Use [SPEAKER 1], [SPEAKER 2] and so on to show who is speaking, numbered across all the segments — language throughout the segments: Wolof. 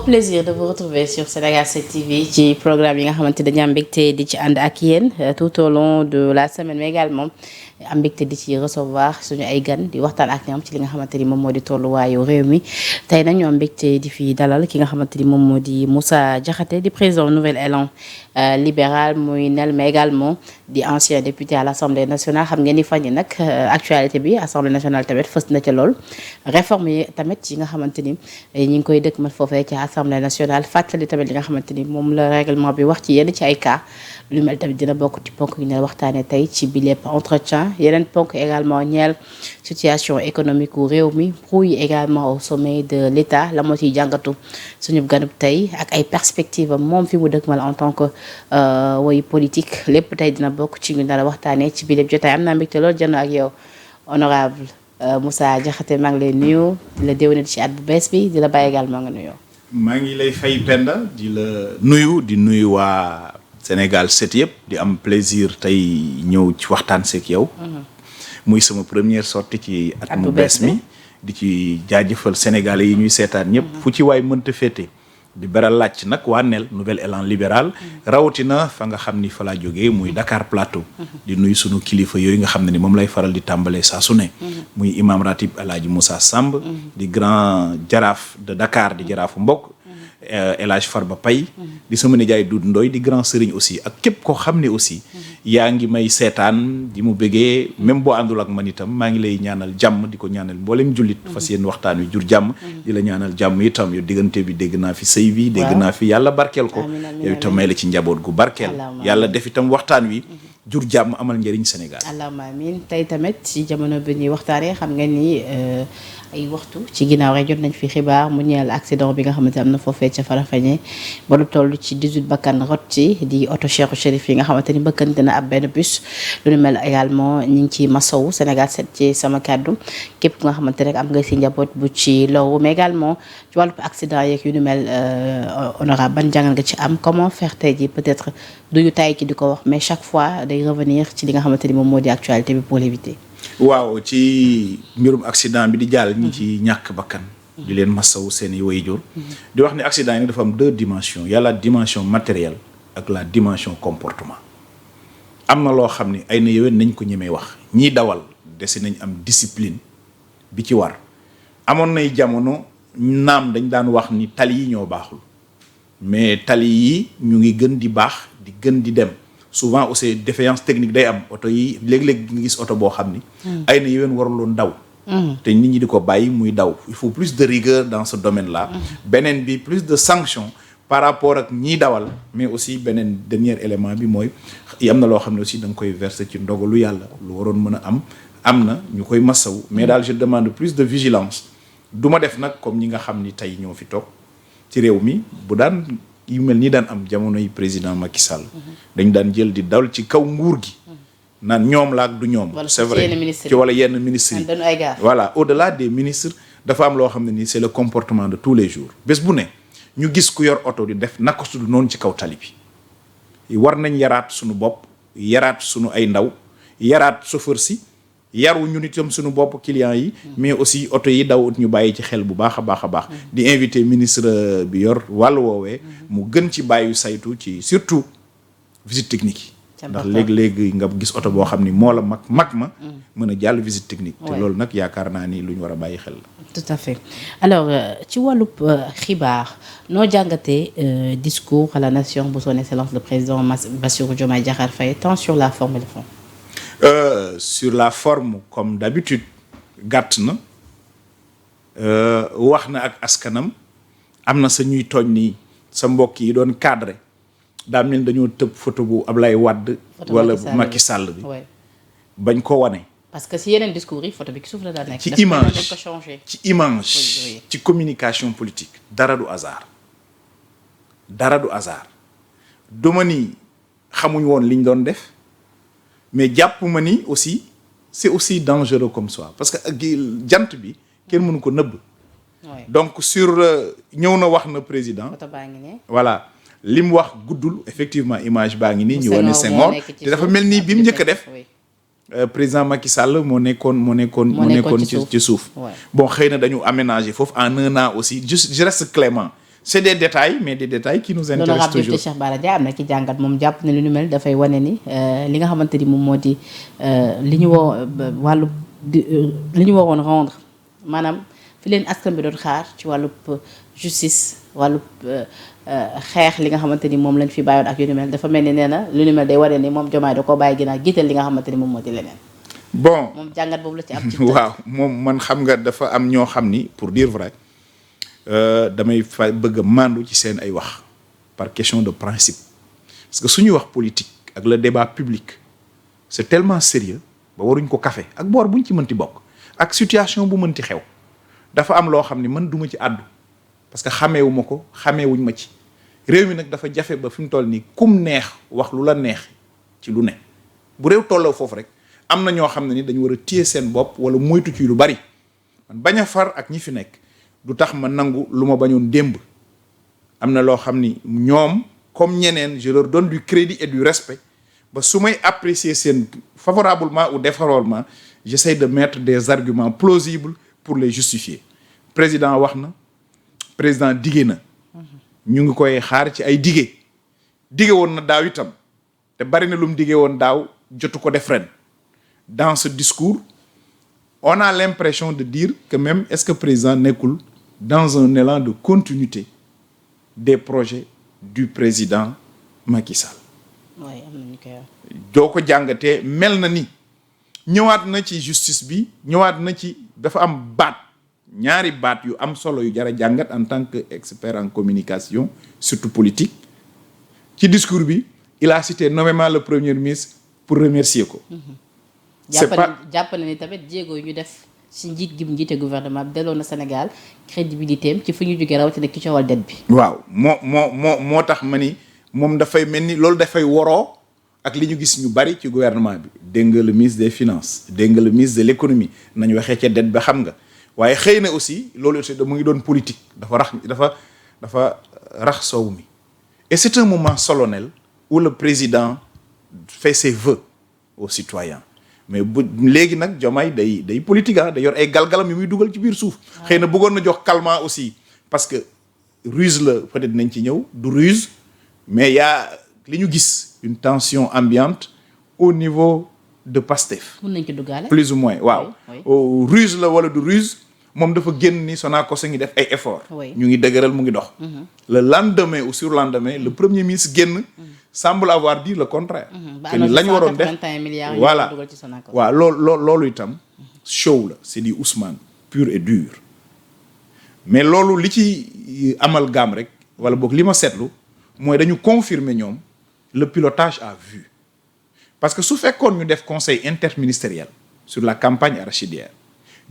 [SPEAKER 1] plaisir de vous retrouver sur Sénégal 7 TV ci programme yi nga xamante dañu am mbégte di ci ànd ak yéen tout au long de la semaine mais également am mbégte di ci recevoir suñu ay gan di waxtaan ak ñoom ci li nga xamante ni moom moo di tolluwaayu réew mi tey nag ñu am mbégte di fi dalal ki nga xamante ni moom moo di Moussa Diakhaté di président Nouvel Élan libéral muy nel mais également di ancien député à l'Assemblée nationale xam ngeen ni fan yi nag actualité bi Assemblée nationale tamit fës na ca lool réforme yi tamit yi nga xamante ni ñi ngi koy dëkk ma foofee ci Assemblée nationale fàttali tamit li nga xamante ni moom la règlement bi wax ci yenn ci ay cas lu mel tamit dina bokk ci ponk yi ne waxtaane tey ci bi lépp entretien yeneen ponk également ñeel situation économique u réew mi brouille également au sommet de l'État la moo ciy jàngatu suñu ganub tey ak ay perspectives moom fi mu dëkk mal en tant que woy politique lépp tey dina bokk ci ñu nar a waxtaane ci bi lépp jotaay am naa mbégte loolu jënd ak yow honorable Moussa Diakhaté maa ngi lay nuyu di la déwénal ci at bu bees bi di la bàyyi également nga nuyoo.
[SPEAKER 2] maa ngi lay fay Penda di la nuyu waa Sénégal 7 yëpp di am plaisir tey ñëw ci waxtaan seeg yow. muy sama première sortie ci at mu bees mi di ci jaajëfal sénégalais yi ñuy seetaan ñëpp. fu ci waay mënta féete. di beral laaj nag waa NEL Nouvel Élan libéral rawatina fa nga xam ni fa laa jógee muy Dakar Plateau. di nuyu sunu kilifa yooyu nga xam ne ni moom lay faral di tàmbalee saa su ne. muy imam ratib El Hadj Moussa Samb. di grand jaraaf de Dakar di jaraafu mbokk. El Hadj Farba Paye di sama nijaay Doudou Ndoye di grand sëriñ aussi ak képp koo xam ne aussi yaa ngi may seetaan di mu bëggee même boo àndul ak man itam maa ngi lay ñaanal jàmm di ko ñaanal mboolem jullit fas yéen waxtaan wi jur jàmm di la ñaanal jàmm itam yow diggante bi dégg naa fi sëy bi dégg naa fi yàlla barkeel ko yow itam may la ci njaboot gu barkeel yàlla def itam waxtaan wi jur jàmm amal njëriñ Sénégal
[SPEAKER 1] allahumma amiin tey tamit ci jamono bi ñuy waxtaanee xam nga ni ay waxtu ci ginnaaw rek jot nañ fi xibaar mu ñeel accident bi nga xamante am na foofee ca Farafeñe ba lu toll ci 18 bakkan rot ci di oto Cheikh Chérif yi nga xamante ni bëkkante na ab benn bus lu ñu mel également ñi ngi ci masowu Sénégal 7 ci sama kàddu képp nga xamante rek am nga si njaboot bu ci loru mais également ci wàllu accident yeeg yu ñu mel honorable ban jàngal nga ci am comment faire tey ji peut-être duñu tay ci di ko wax mais chaque fois day revenir ci li nga xamante ni moom moo di actualité bi pour l'éviter.
[SPEAKER 2] waaw ci mbirum accident bi di jàll ñi ci ñàkk bakkan di leen masawu seen i waajur di wax ne accident yi dafa am deux dimensions y a la dimension matérielle ak la dimension comportement am na loo xam ne ay na yowén nañ ko ñemee wax ñiy dawal desi nañ am discipline bi ci war amoon nay jamono naam dañ daan wax ni tali yi ñoo baaxul mais tali yi ñu ngi gën di baax di gën di dem souvent aussi défaillance technique day am oto yi léeg-léeg nga gis oto boo xam ni ay na yowén waruloon daw te nit ñi di ko bàyyi muy daw il faut plus de rigueur dans ce domaine là beneen bi plus de sanction par rapport ak ñiy dawal mais aussi beneen dernier élément bi mooy am na loo xam ne aussi da nga koy verser ci ndogalu yàlla lu waroon mën a am na ñu koy massawu mais daal je demande plus de vigilance du ma def nag comme ñi nga xam ni tey ñoo fi toog ci réew mi bu daan yu mel nii daan am jamono yi président Macky Sall dañ daan jël di dal ci kaw nguur gi naan ñoom la ak du ñoom c'est vrai ci wala yenn ministres yi voilà au-delà des ministres dafa am loo xam ne nii c'est le comportement de tous les jours bés bu ne ñu gis ku yor oto di def naka su dul noonu ci kaw tali bi war nañ yaraat suñu bopp yaraat suñu ay ndaw yaraat chauffeur si yaru ñu itam suñu bopp clients yi mais aussi oto yi daw ñu bàyyi ci xel bu baax a baax a baax di invité ministre bi yor wàllu woowee mu gën ci bàyyi saytu ci surtout visite technique yi ndax léegi-léegi nga gis oto boo xam ni moo la mag ma mën a jàll visite technique te loolu nag yaakaar naa ni lu ñu war a bàyyi xel la
[SPEAKER 1] tout à fait alors ci wàllub xibaar noo jàngatee discours à la nation bu son excellence le président Bassirou Diomaye Diakhar Faye tant sur la forme et le fond
[SPEAKER 2] sur la forme comme d'habitude gàtt na wax na ak askanam am na sa ñuy tooñ ni sa mbokk yi doon cadré daa mel dañoo tëb photo bu Ablaye Wade wala bu Macky Sall bi bañ ko wane
[SPEAKER 1] parce que si yeneen discours yi photo bi ki suuf la daan nekk
[SPEAKER 2] ci image ci communication politique dara du hasard duma ni xamuñ woon liñ doon def mais jàpp ma ni aussi c'est aussi dangereux comme ça parce que jant bi kenn mënu ko nëbb donc sur ñëw na wax na président voilà li mu wax guddul effectivement image baa ngi nii ñu wane Senghor te dafa mel ni bi mu njëkk a def président Macky Sall moo nekkoon ci suuf bon xëy na dañu aménager foofu en un an aussi je reste clément c'est des détails mais des détails qui nous intéressent toujours.
[SPEAKER 1] Cheikh Bara Ndiaye am na ki jàngat moom jàpp ne lu ñu mel dafay wane ni li nga xamante ni moom moo di li ñu woo wàllu li ñu waroon rendre maanaam fi leen askan bi doon xaar ci wàllu justice wàllu xeex li nga xamante ni moom lañ fi bàyyoon ak yu ñu mel dafa mel ni nee na lu ñu mel day wane ni moom Diomaye da koo bàyyi ginnaaw jiital li nga xamante ni moom moo di leneen.
[SPEAKER 2] bon
[SPEAKER 1] moom jàngat boobu la ci am. ci
[SPEAKER 2] waaw moom man xam nga dafa am ñoo xam ni pour dire vrai damay fa bëgg a mandu ci seen ay wax par question de principe parce que suñuy wax politique ak le débat public c'est tellement sérieux ba waruñ ko kafe ak boor buñ ci mënti bokk ak situation bu mënti xew dafa am loo xam ni man duma ci àddu parce que xameewu ma ko xameewuñ ma ci réew mi nag dafa jafe ba fi mu toll nii kum neex wax lu la neex ci lu ne bu réew tolloo foofu rek am na ñoo xam ne ni dañu war a téye seen bopp wala moytu ci lu bari man bañ a far ak ñi fi nekk du tax ma nangu lu ma bañoon démb am na loo xam ni ñoom comme ñeneen je leur donne du crédit et du respect ba su may apprécier seen favorablement ou défavorablement j'essaie de mettre des arguments plausibles pour les justifier président wax na président dige na ñu ngi koy xaar ci ay dige woon na daaw itam te bari na lu mu dige woon daaw jotu ko def ren dans ce discours on a l'impression de dire que même est-ce que président nekkul dans un élan de continuité des projets du président Macky Sall.
[SPEAKER 1] waaye am na ñu koy wax.
[SPEAKER 2] doo ko jàngatee mel na ni ñëwaat na ci justice bi ñëwaat na ci dafa am ñaari baat yu am solo yu jara jàngat en tant que expert en communication surtout politique ci discours bi il a cité nommément le premier ministre pour remercier ko. c'est pas
[SPEAKER 1] jàpp na ni tamit jéego yu ñu def ci njiit gi mu njiite gouvernement bi delloo na Sénégal crédibilité am ci fu ñu jógee rawatina ki coowal det bi.
[SPEAKER 2] waaw moo tax ma ni moom dafay mel ni loolu dafay woroo ak li ñu gis ñu bari ci gouvernement bi dégg nga le ministre des finances dégg nga le ministre de l'économie nañu waxee ca det ba xam nga waaye xëy na aussi loolu aussi mu ngi doon politique dafa rax soow mi et c'est un moment solennel où le président fait ses vœux aux citoyens mais bu léegi nag Diomaye day politique day yor ay galgalam yu muy dugal ci biir suuf xëy na bëggoon na jox calmant aussi parce que ruse la peut-être nañ ci ñëw du ruse mais yaa li ñu gis une tension ambiante au niveau de Pastef.
[SPEAKER 1] mën nañ ci duggaale.
[SPEAKER 2] plus ou moins waaw. ruse la wala du ruse moom dafa génn ni Sonacos a ngi def ay efforts. ñu ngi dëgëral mu ngi dox. le lendemain ou surlendemain le premier ministre génn. semble avoir dit le contraire.
[SPEAKER 1] que ni la ñu waroon def
[SPEAKER 2] voilà waaw loolu itam show la c'est du Ousmane pur et dur mais loolu li ci amalgame rek wala boog li ma seetlu mooy dañu confirmer ñoom le pilotage à vue parce que su fekkoon ñu def conseil interministériel sur la campagne arachidière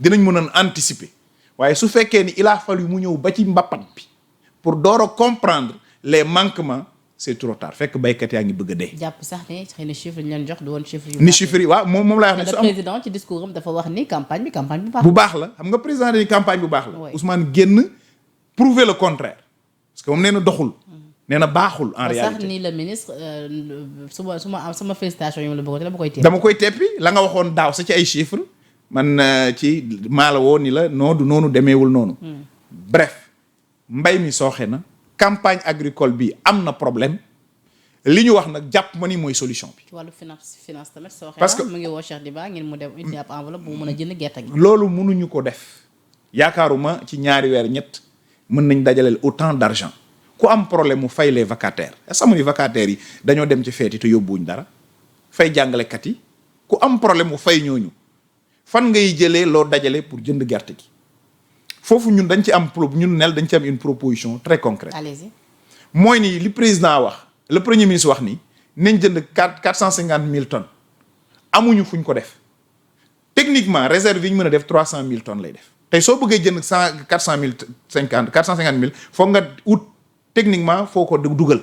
[SPEAKER 2] dinañ mën a anticiper waaye su fekkee ni il a fallu mu ñëw ba ci mbappat bi pour door a comprendre les manquements c'est trop tard fekk baykat yaa ngi bëgg a dee.
[SPEAKER 1] jàpp sax ne xëy na chiffre ñu leen jox du woon chiffre yu.
[SPEAKER 2] ni chiffre yi waaw moom laa wax ne. su am
[SPEAKER 1] président ci discours am dafa wax ni campagne bu baax.
[SPEAKER 2] bu baax la xam nga président dañuy campagne bu baax la. Ousmane génn prouver le contraire parce que moom nee na doxul. nee na baaxul en réalité
[SPEAKER 1] sax ni le ministre sama félicitation yi ma la bëggoon dama koy teppi.
[SPEAKER 2] dama koy teppi la nga waxoon daaw sa ci ay chiffres man ci maa la woo ni la non du noonu demeewul noonu. bref mbay mi sooxe na. campagne agricole bi am na problème li ñu wax nag jàpp ma ni mooy solution bi.
[SPEAKER 1] ci wàllu finance tamit soo
[SPEAKER 2] parce que
[SPEAKER 1] mu ngi woo Cheikh Diba ngeen mu dem indi ab enveloppe bu mu mën a jënd gerte gi.
[SPEAKER 2] loolu mënuñu ko def yaakaaruma ci ñaari weer ñett mën nañ dajaleel autant d'argent ku am problème mu fay les vacataires est-ce que ni vacataires yi dañoo dem ci feeti te yóbbuwuñ dara fay jàngalekat yi ku am problème mu fay ñooñu fan ngay jëlee loo dajale pour jënd gerte gi. foofu ñun dañ ci am dañ ci am une proposition très concrète.
[SPEAKER 1] Allez-y.
[SPEAKER 2] mooy ni li président wax le premier ministre wax ni nañ jënd 450 000 tonnes amuñu fuñ ko def techniquement réserve yi ñu mën a def 300 000 tonnes lay def tey soo bëggee jënd 450 000 foog nga ut techniquement foo ko dugal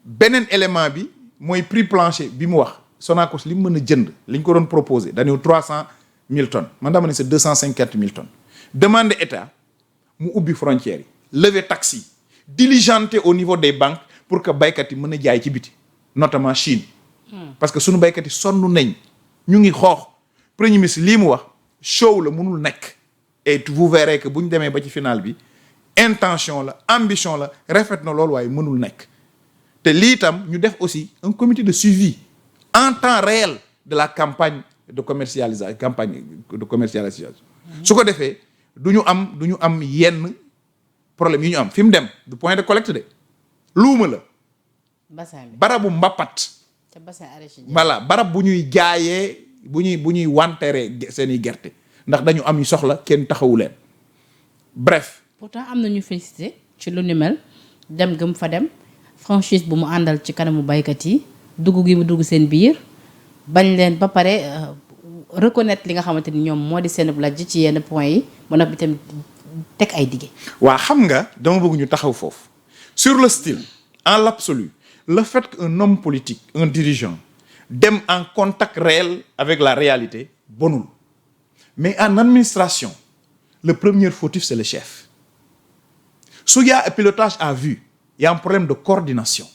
[SPEAKER 2] beneen élément bi mooy prix plancher bi mu wax Sonacos li mu mën a jënd li ñu ko doon proposé dañu 300 000 tonnes man dama ne c'est 250 000 tonnes. demande état mu ubbi frontières yi lever taxes yi diligenter au niveau des banques pour que baykat yi mën a jaay ci biti notamment Chine parce que suñu baykat yi sonn nañ ñu ngi xoox premier ministre lii mu wax show la mënul nekk et vous verrez que bu ñu demee ba ci final bi intention la ambition la rafet na loolu waaye mënul nekk te lii itam ñu def aussi un comité de suivi en temps réel de la campagne de commercialisation su ko defee du ñu am yenn problème yi ñu am fi mu dem du point de collecte de luuma la barabu mbappat voilà barab bu ñuy jaayee bu ñuy wanteeree seeni gerte ndax dañu am soxla kenn taxawu leen bref.
[SPEAKER 1] pourtant am na ñu félicité ci lu ni mel dem gëm fa dem franchise bu mu àndal ci kanamu baykat yi dugg gi mu dugg seen biir bañ leen ba pare reconnaître li nga xamante ni ñoom moo di seen lajj ci yenn point yi mën na itam teg ay dige.
[SPEAKER 2] waa xam nga dama bëgg ñu taxaw foofu sur le style en l'absolu le fait qu'un homme politique un dirigeant dem en contact réel avec la réalité bonul mais en administration le premier fautif c'est le chef su y a un pilotage à vue il y a un problème de coordination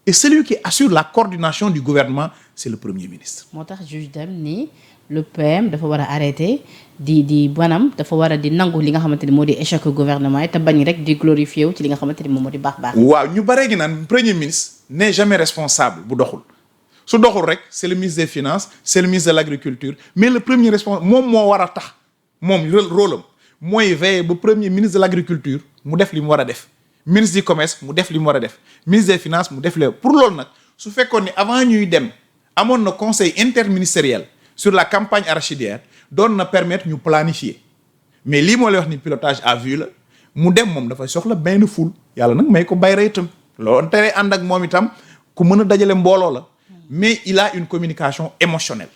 [SPEAKER 2] et celui qui assure la coordination du gouvernement c'est le premier ministre.
[SPEAKER 1] moo tax juge dem ni le PM dafa war a arrêter di banam dafa war a di nangu li nga xamante ni moo di échec gouvernement yi te bañ rek di glorifier wu ci li nga xamante ni moom moo di baax.
[SPEAKER 2] waaw ñu baree gi naan premier ministre n'est jamais responsable bu doxul su doxul rek c'est le ministre des finances c'est le ministre de l'agriculture mais le premier responsable moom moo war a tax moom rôle am mooy veiller ba premier ministre de l'agriculture mu def li mu war a def ministre du commerce mu def li mu war a def ministre des finances mu def li pour loolu nag su fekkoon ni avant ñuy dem amoon na conseil interministériel sur la campagne arachidière doon na permettre ñu planifier mais lii moo lay wax ni pilotage à vue la mu dem moom dafay soxla benn ful yàlla nag may ko bayra itam loolu tere ànd ak moom itam ku mën a dajale mbooloo la mais il a une communication émotionnelle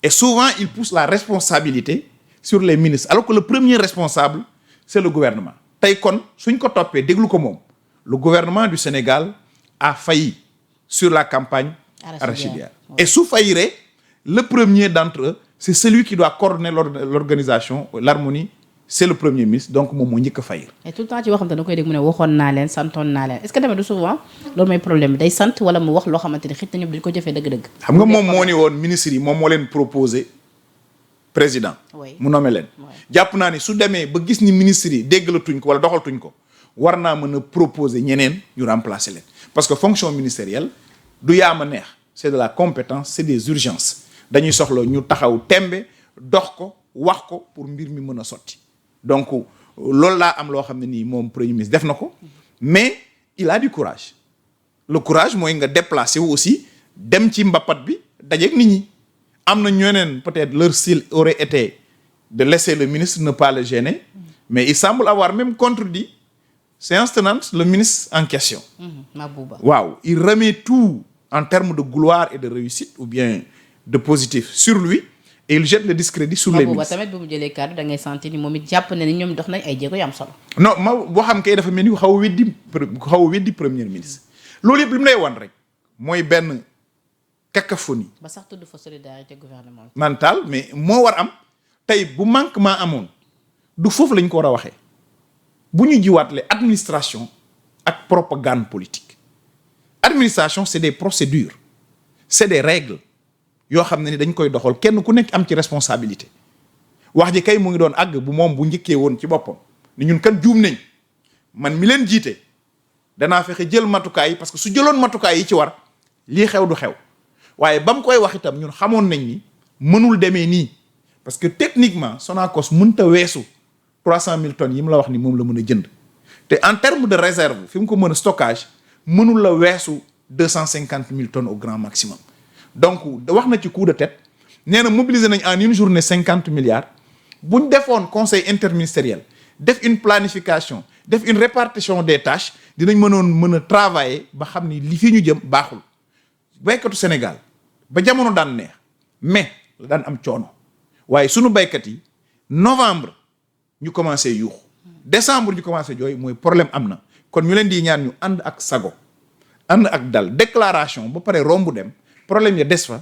[SPEAKER 2] et souvent il pousse la responsabilité sur les ministres alors que le premier responsable c'est le gouvernement tey kon suñ ko toppee déglu ko moom le gouvernement du Sénégal a failli sur la campagne arachidière et su failliree le premier d'entre eux c'est celui qui doit coordonner l'organisation l'harmonie c'est le premier ministre donc moom moo njëkk a faillir.
[SPEAKER 1] et tout le temps ci waxam te da koy dégg mu ne waxoon naa leen santoon naa leen est-ce que tamit du souvent loolu mooy problème bi day sant wala mu wax loo xamante ni xëy na ñoom dañu ko jëfee dëgg-dëgg.
[SPEAKER 2] xam nga moom moo ni woon ministre yi moom moo leen proposé président. mu nommé leen. jàpp naa ni su demee ba gis ni ministre yi déggalatuñ ko wala doxaltuñ ko war naa mën a proposer ñeneen ñu remplacer leen parce que fonction ministérielle du yaama neex c'est de la compétence c'est des urgences dañuy soxla ñu taxaw tembe dox ko wax ko pour mbir mi mën a sotti donc loolu laa am loo xam ne nii moom premier ministre def na ko mais il a du courage le courage mooy nga déplacer wu aussi dem ci mbappat bi dajeeg nit ñi am na ñeneen peut-être leur style aurait été de laisser le ministre ne pas le gêner mais il semble avoir même contredit séance tenante le ministre en question.
[SPEAKER 1] Mabouba.
[SPEAKER 2] waaw il remet tout en termes de gloire et de réussite ou bien de positif sur lui et il jette le discrédit sur les ministres.
[SPEAKER 1] tamit bu mu jëlee kàddu da ngay sentir ni moom it jàpp na ni ñoom dox nañ ay jéego yu am solo.
[SPEAKER 2] non ma boo xam kay dafa mel ni xaw a weddi premier ministre loolu yëpp li mu lay wan rek mooy benn cacophonie.
[SPEAKER 1] ba sax tudd fa solidarité gouvernementale.
[SPEAKER 2] mentale mais moo war am tey bu manquement amoon du foofu lañ ko war a waxee bu ñu jiwaatle administration ak propagande politique administration c'est des procédures c'est des règles yoo xam ne ni dañ koy doxal kenn ku nekk am ci responsabilité wax ji kay mu ngi doon àgg bu moom bu njëkkee woon ci boppam ni ñun kan juum nañ man mi leen jiite danaa fexe jël matukaay yi parce que su jëloon matukaay yi ci war lii xew du xew waaye ba mu koy wax itam ñun xamoon nañ ni mënul demee nii parce que techniquement Sonacos mënta weesu 300 000 tonnes yi mu la wax ni moom la mën a jënd te en terme de réserve fi mu ko mën a stockage mënul la weesu 250 000 tonnes au grand maximum donc wax na ci coup de tête nee na mobiliser nañ en une journée 50 milliards bu ñu defoon conseil interministériel def une planification def une répartition des tâches dinañ mën a travailler ba xam ni li fi ñu jëm baaxul baykatu Sénégal ba jamono daan neex mais la daan am coono waaye sunu baykat yi novembre ñu commencé yuux décembre ñu commencé jooy mooy problème am na kon ñu leen di ñaan ñu ànd ak sago ànd ak dal déclaration ba pare rombu dem problème ya des fa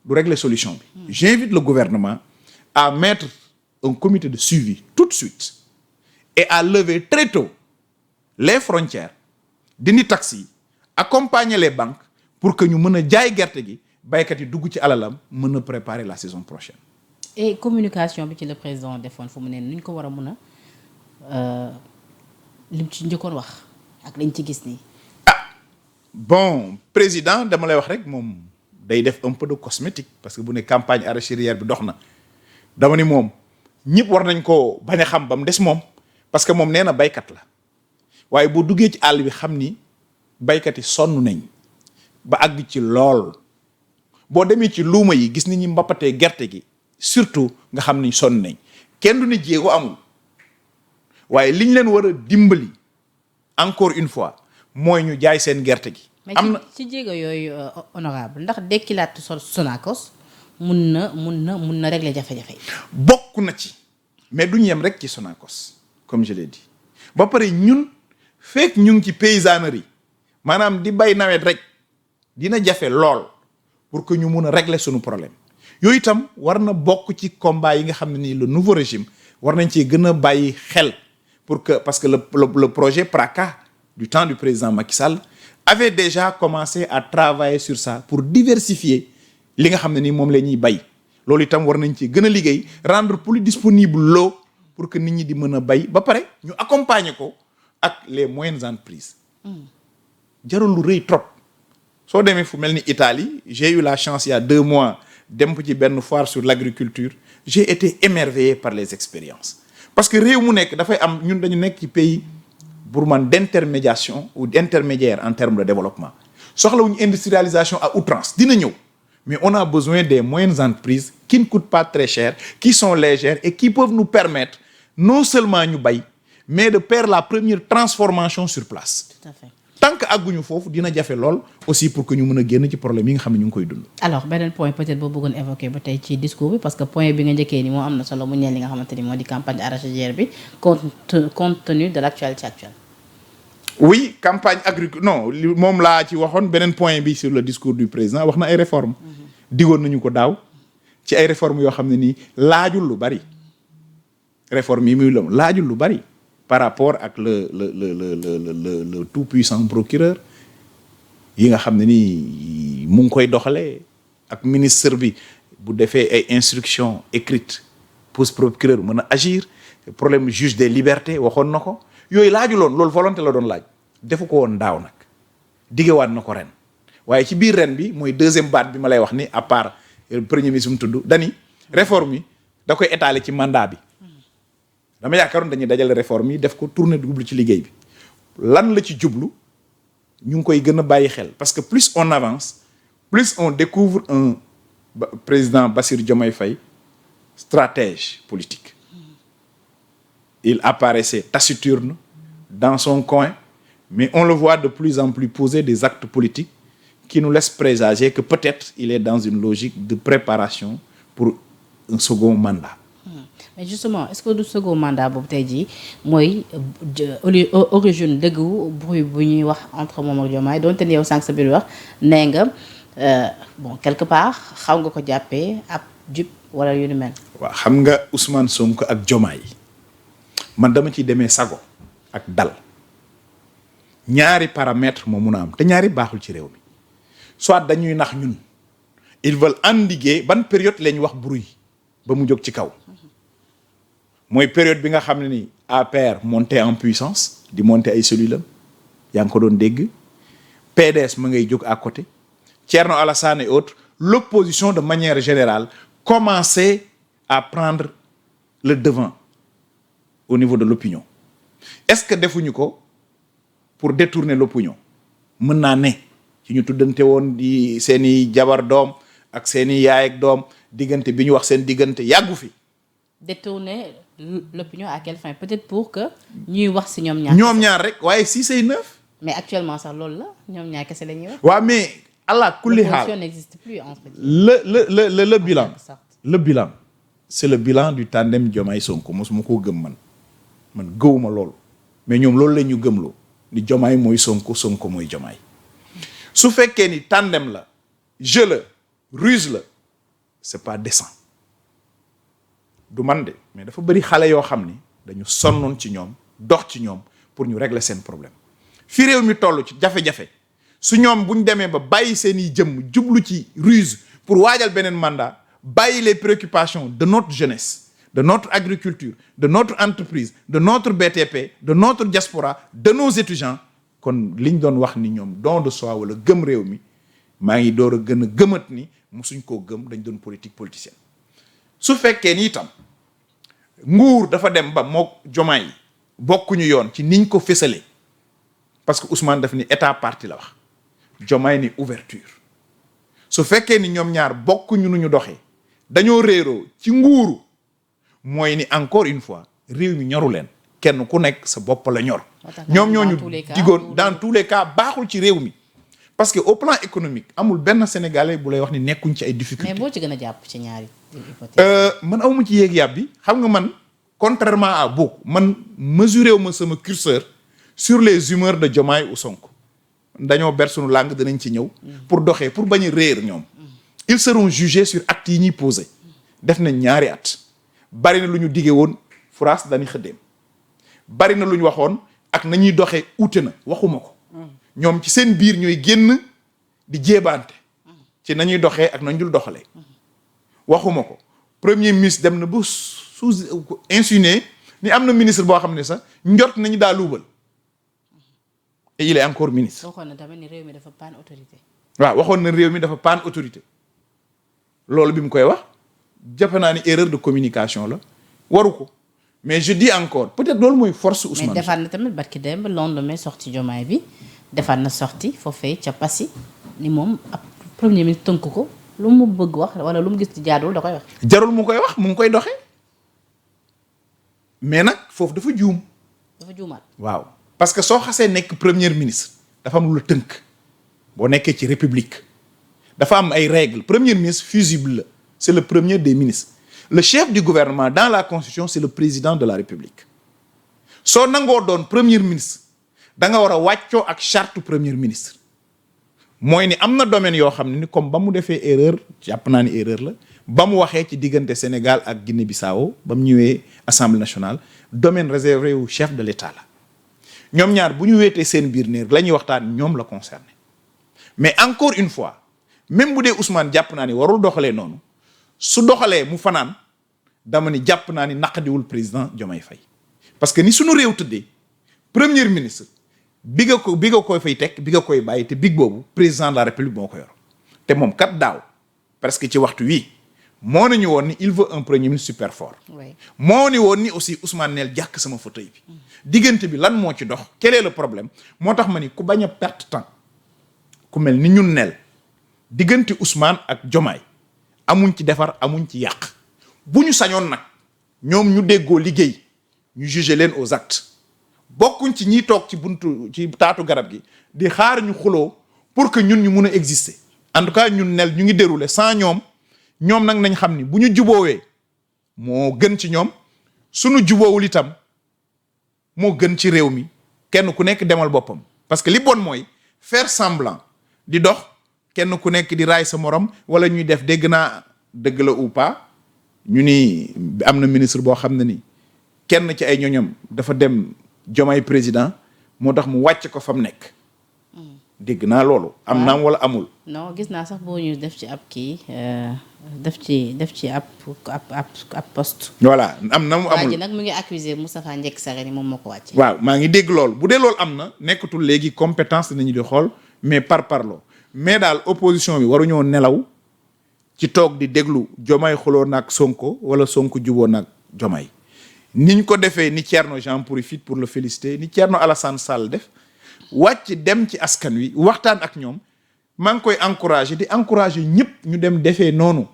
[SPEAKER 2] du régler solution bi j'invite le gouvernement à mettre un comité de suivi tout de suite et à lever très tôt les frontières dindi taxes yi accompagner les banques pour que ñu mën a jaay gerte gi baykat yi dugg ci alalam mën a préparer la saison prochaine.
[SPEAKER 1] et communication bi ci le président defoon fu mu ne ni ñu ko war a mën a lim ci njëkkoon wax ak lañ ci gis nii.
[SPEAKER 2] Bon président dama lay wax rek moom day def un peu de cosmétique parce que bu ne campagne arachidière bi dox na dama ni moom ñëpp war nañ ko bañ a xam ba mu des moom parce que moom nee na baykat la waaye boo duggee ci àll bi xam ni baykat yi sonn nañ ba àgg ci lool boo demee ci luuma yi gis ni ñi mbappatee gerte gi surtout nga xam ni sonn nañ kenn du ne jéego amul waaye liñ leen war a dimbali encore une fois mooy ñu jaay seen gerte gi.
[SPEAKER 1] am na ci jéego yooyu honorable ndax dekkilaat Sonacos mun na régler jafe-jafe yi.
[SPEAKER 2] bokk na ci mais duñ yem rek ci Sonacos comme je l'ai dit ba pare ñun fekk ñu ngi ci paysannerie maanaam di bay nawet rek dina jafe lool pour que ñu mun a régler suñu problème yooyu itam war na bokk ci combat yi nga xam ne nii le nouveau régime war nañ cee gën a bàyyi xel pour que parce que le projet PRACA du temps du président Macky Sall avait déjà commencé à travailler sur ça pour diversifier li nga xam ne nii moom la ñuy bay loolu itam war nañ ci gën a liggéey rendre plus disponible l'eau pour que nit ñi di mën a bay ba pare ñu accompagner ko ak les moyennes entreprises jarul lu rëy trop soo demee fu mel ni Italie j'ai eu la chance il y a 2 mois dem ci benn foire sur l'agriculture j'ai été émerveillé par les expériences parce que réew mu nekk dafay am ñun dañu nekk ci pays pour man d'intermédiation ou d'intermédiaire en termes de développement soxlawuñu industrialisation à outrance dina ñëw mais on a besoin des moyennes entreprises qui ne coûtent pas très cher qui sont légères et qui peuvent nous permettre non seulement ñu bay mais de faire la première transformation sur place.
[SPEAKER 1] Tout à fait.
[SPEAKER 2] Tant que àgguñu foofu dina jafe lool aussi pour que ñu mën a génn ci problème yi nga xam ne ñu ngi koy dund.
[SPEAKER 1] alors beneen point peut-être boo bëggoon évoquer ba tey ci discours bi parce que point bi nga njëkkee ni moo am na solo mu ñeel li nga xamante ni moo di campagne arachidière bi compte tenu de l'actualité actuelle.
[SPEAKER 2] oui campagne agricole non moom laa ci waxoon beneen point bi sur le discours du président wax na ay réformes. digoon nañu ko daaw ci ay réformes yoo xam ne nii laajul lu bari réformes yi muy laajul lu bari par rapport ak le tout puissant procureur yi nga xam ne nii mu ngi koy doxalee ak ministre bi bu defee ay instructions écrites pour procureur mën a agir problème juge des libertés waxoon na ko. yooyu laajuloon loolu volonté la doon laaj defu ko woon daaw nag diggewaat na ko ren waaye ci biir ren bi mooy deuxième baat bi ma lay wax ni à part premier ministre mu tudd dani réforme yi da koy étaler ci mandat bi dama yaakaaroon dañuy dajale réforme yi def ko tourner double ci liggéey bi lan la ci jublu ñu ngi koy gën a bàyyi xel parce que plus on avance plus on découvre un président Bassirou Diomaye Faye stratège politique. Il apparaissait taciturne dans son coin, mais on le voit de plus en plus poser des actes politiques qui nous laissent présager que peut-être il est dans une logique de préparation pour un second mandat.
[SPEAKER 1] Mais justement est-ce que du second mandat boobu tey jii mooy origine dëggu bruit bu ñuy wax entre moom ak Diomaye donte ne yow sànq sa biir wax nee nga bon quelque part xaw nga ko jàppee ab jub wala yu ni mel.
[SPEAKER 2] waaw xam nga Ousmane Sonko ak Diomaye man dama ciy demee sago ak dal ñaari paramètres moo mun a am te ñaari baaxul ci réew mi soit dañuy nax ñun ils veulent endiguer ban période la ñu wax bruit ba mu jóg ci kaw mooy période bi nga xam ne ni APR monté en puissance di monter ay cellules am yaa ngi ko doon dégg PDS ma ngay jóg à côté Thierno Alassane et autres l'opposition de manière générale commençait à prendre le devant au niveau de l'opinion est-ce que defuñu ko pour détourner l'opinion mën naa ne ci ñu tuddante woon di seeni jabar doom ak seeni yaay ak doom diggante bi ñu wax seen diggante yàggu fi.
[SPEAKER 1] Détourner l'opinion à quelle fin peut-être pour que ñuy wax ci ñoom ñaar
[SPEAKER 2] rek waaye si c'est neuf.
[SPEAKER 1] mais actuellement sax loolu la ñoom ñaar kese la ñuy wax.
[SPEAKER 2] waaw mais allah kulli haal
[SPEAKER 1] l'opposition n'existe plus en fait.
[SPEAKER 2] le bilan c'est le bilan du tandem Diomaye Sonko mosuma koo gëm man gëwuma loolu mais ñoom loolu la ñu gëmloo ni Diomaye mooy Sonko Sonko mooy Diomaye su fekkee ni tandem la jeu la ruse la c'est pas décent du man de mais dafa bëri xale yoo xam ni dañu sonnoon ci ñoom dox ci ñoom pour ñu régler seen problème fi réew mi toll ci jafe-jafe su ñoom bu ñu demee ba bàyyi seen i jëmm jublu ci ruse pour waajal beneen mandat bàyyi les préoccupations de notre jeunesse de notre agriculture, de notre entreprise, de notre BTP, de notre diaspora, de nos étudiants kon liñ doon wax ni ñoom don de soi wala gëm réew mi maa ngi door a gën a gëmat ni musuñ koo gëm dañ doon politique politicienne su fekkee ni itam nguur dafa dem ba moo Diomaye bokkuñu yoon ci niñ ko fësalee parce que Ousmane daf ni état parti la wax Diomaye ni ouverture su fekkee ni ñoom ñaar bokkuñu nu ñu doxee dañoo réeroo ci nguuru mooy ni encore une fois réew mi ñoru leen kenn ku nekk sa bopp la ñor ñoom ñooñu digoon dans tous les cas baaxul ci réew mi parce que au plan économique amul benn sénégalais bu lay wax ni nekkuñ ci ay difficultés.
[SPEAKER 1] mais boo ci gën a jàpp ci ñaari hypothèse.
[SPEAKER 2] man awma ci yéeg yàb bi xam nga man contrairement à beaucoup man mesuré wu ma sama curseur sur les humeurs de Diomaye ou Sonko dañoo ber sunu langue danañ ci ñëw pour doxee pour bañ a réer ñoom ils seront jugés sur actes yi ñuy posé def nañ ñaari at bari na lu ñu diggee woon France dañuy xëddeem bari na lu ñu waxoon ak nañuy doxee uute na waxuma ko ñoom ci seen biir ñooy génn di jéebaante ci nañuy doxee ak nañ dul doxalee waxuma ko premier ministre dem na ba sous insinué ni am na ministre boo xam ne sax njort nañu daa luubal et il est encore ministre.
[SPEAKER 1] waxoon na tamit ni réew mi dafa panne autorité.
[SPEAKER 2] waaw waxoon na réew mi dafa panne autorité loolu bi mu koy wax jàpp naa ni erreur de communication la waru ko mais je dis encore peut-être loolu mooy force Ousmane.
[SPEAKER 1] mais defaat na tamit barki démb lendemain sorti Diomaye bi defaat na sorti foofee ca Passy ni moom ab premier ministre tënk ko lu mu bëgg wax wala lu mu gis ci jaadul da koy wax.
[SPEAKER 2] jarul mu koy wax mu ngi koy doxee mais nag foofu dafa juum.
[SPEAKER 1] dafa juumaat.
[SPEAKER 2] waaw parce que soo xasee nekk premier ministre dafa am lu la tënk boo nekkee ci république dafa am ay règles premier ministre fusible la c'est le premier des ministres le chef du gouvernement dans la constitution c'est le président de la république soo nangoo doon premier ministre da nga war a wàccoo ak charte premier ministre mooy ni am na domaine yoo xam ne ni comme ba mu defee erreur jàpp naa ni erreur la ba mu waxee ci diggante Sénégal ak Guinée-Bissau ba mu ñëwee assemblée nationale domaine réservé au chef de l'État la ñoom ñaar bu ñu weetee seen biir néer la ñuy waxtaan ñoom la concerné mais encore une fois même bu dee Ousmane jàpp naa ni warul doxalee noonu su doxalee mu fanaan dama ni jàpp naa ni naqadiwul président Diomaye Faye parce que ni suñu réew tëddee premier ministre bi nga koy fay teg bi nga koy bàyyi te big boobu président de la république moo ko yor te moom kat daaw presque ci waxtu wii moo nañu woon ni il veut un premier ministre super fort. moo ni woon ni aussi Ousmane neel jàkk sama fauteuil bi diggante bi lan moo ci dox quel est le problème moo tax ma ni ku bañ a perte temps ku mel ni ñun neel diggante Ousmane ak Diomaye amuñ ci defar amuñ ci yàq bu ñu sañoon nag ñoom ñu déggoo liggéey ñu juger leen aux actes bokkuñ ci ñiy toog ci buntu ci taatu garab gi di xaar ñu xuloo pour que ñun ñu mun a exister en tout cas ñun nel ñu ngi dérouler sans ñoom nag nañ xam ni bu ñu juboowee moo gën ci ñoom suñu juboowul itam moo gën ci réew mi kenn ku nekk demal boppam parce que li bon mooy faire semblant di dox kenn ku nekk di raay sa morom wala ñuy def dégg naa dëgg la ou pas ñu ni am na ministre boo xam ne ni kenn ci ay ñoñam dafa dem Diomaye président moo tax mu wàcc ko fa mu nekk dégg naa loolu am naam wala amul
[SPEAKER 1] non gis naa sax boo ñu def ci ab kii def ci ab poste
[SPEAKER 2] voilà am na mu amul
[SPEAKER 1] waa ji nag mu ngi accuser Moustapha Ndiek Sarr ni moom moo ko wàcce
[SPEAKER 2] waaw maa ngi dégg loolu bu dee loolu am na nekkatul léegi compétence nañu di xool mais parloo mais daal opposition bi waruñoo nelaw ci toog di déglu Diomaye xuloo naag Sonko wala Sonko juboo naag Diomaye niñ ko defee ni Thierno j'en profite pour le féliciter ni Thierno Alassane Sall def wàcc dem ci askan wi waxtaan ak ñoom maa ngi koy encourager di encourager ñëpp ñu dem defee noonu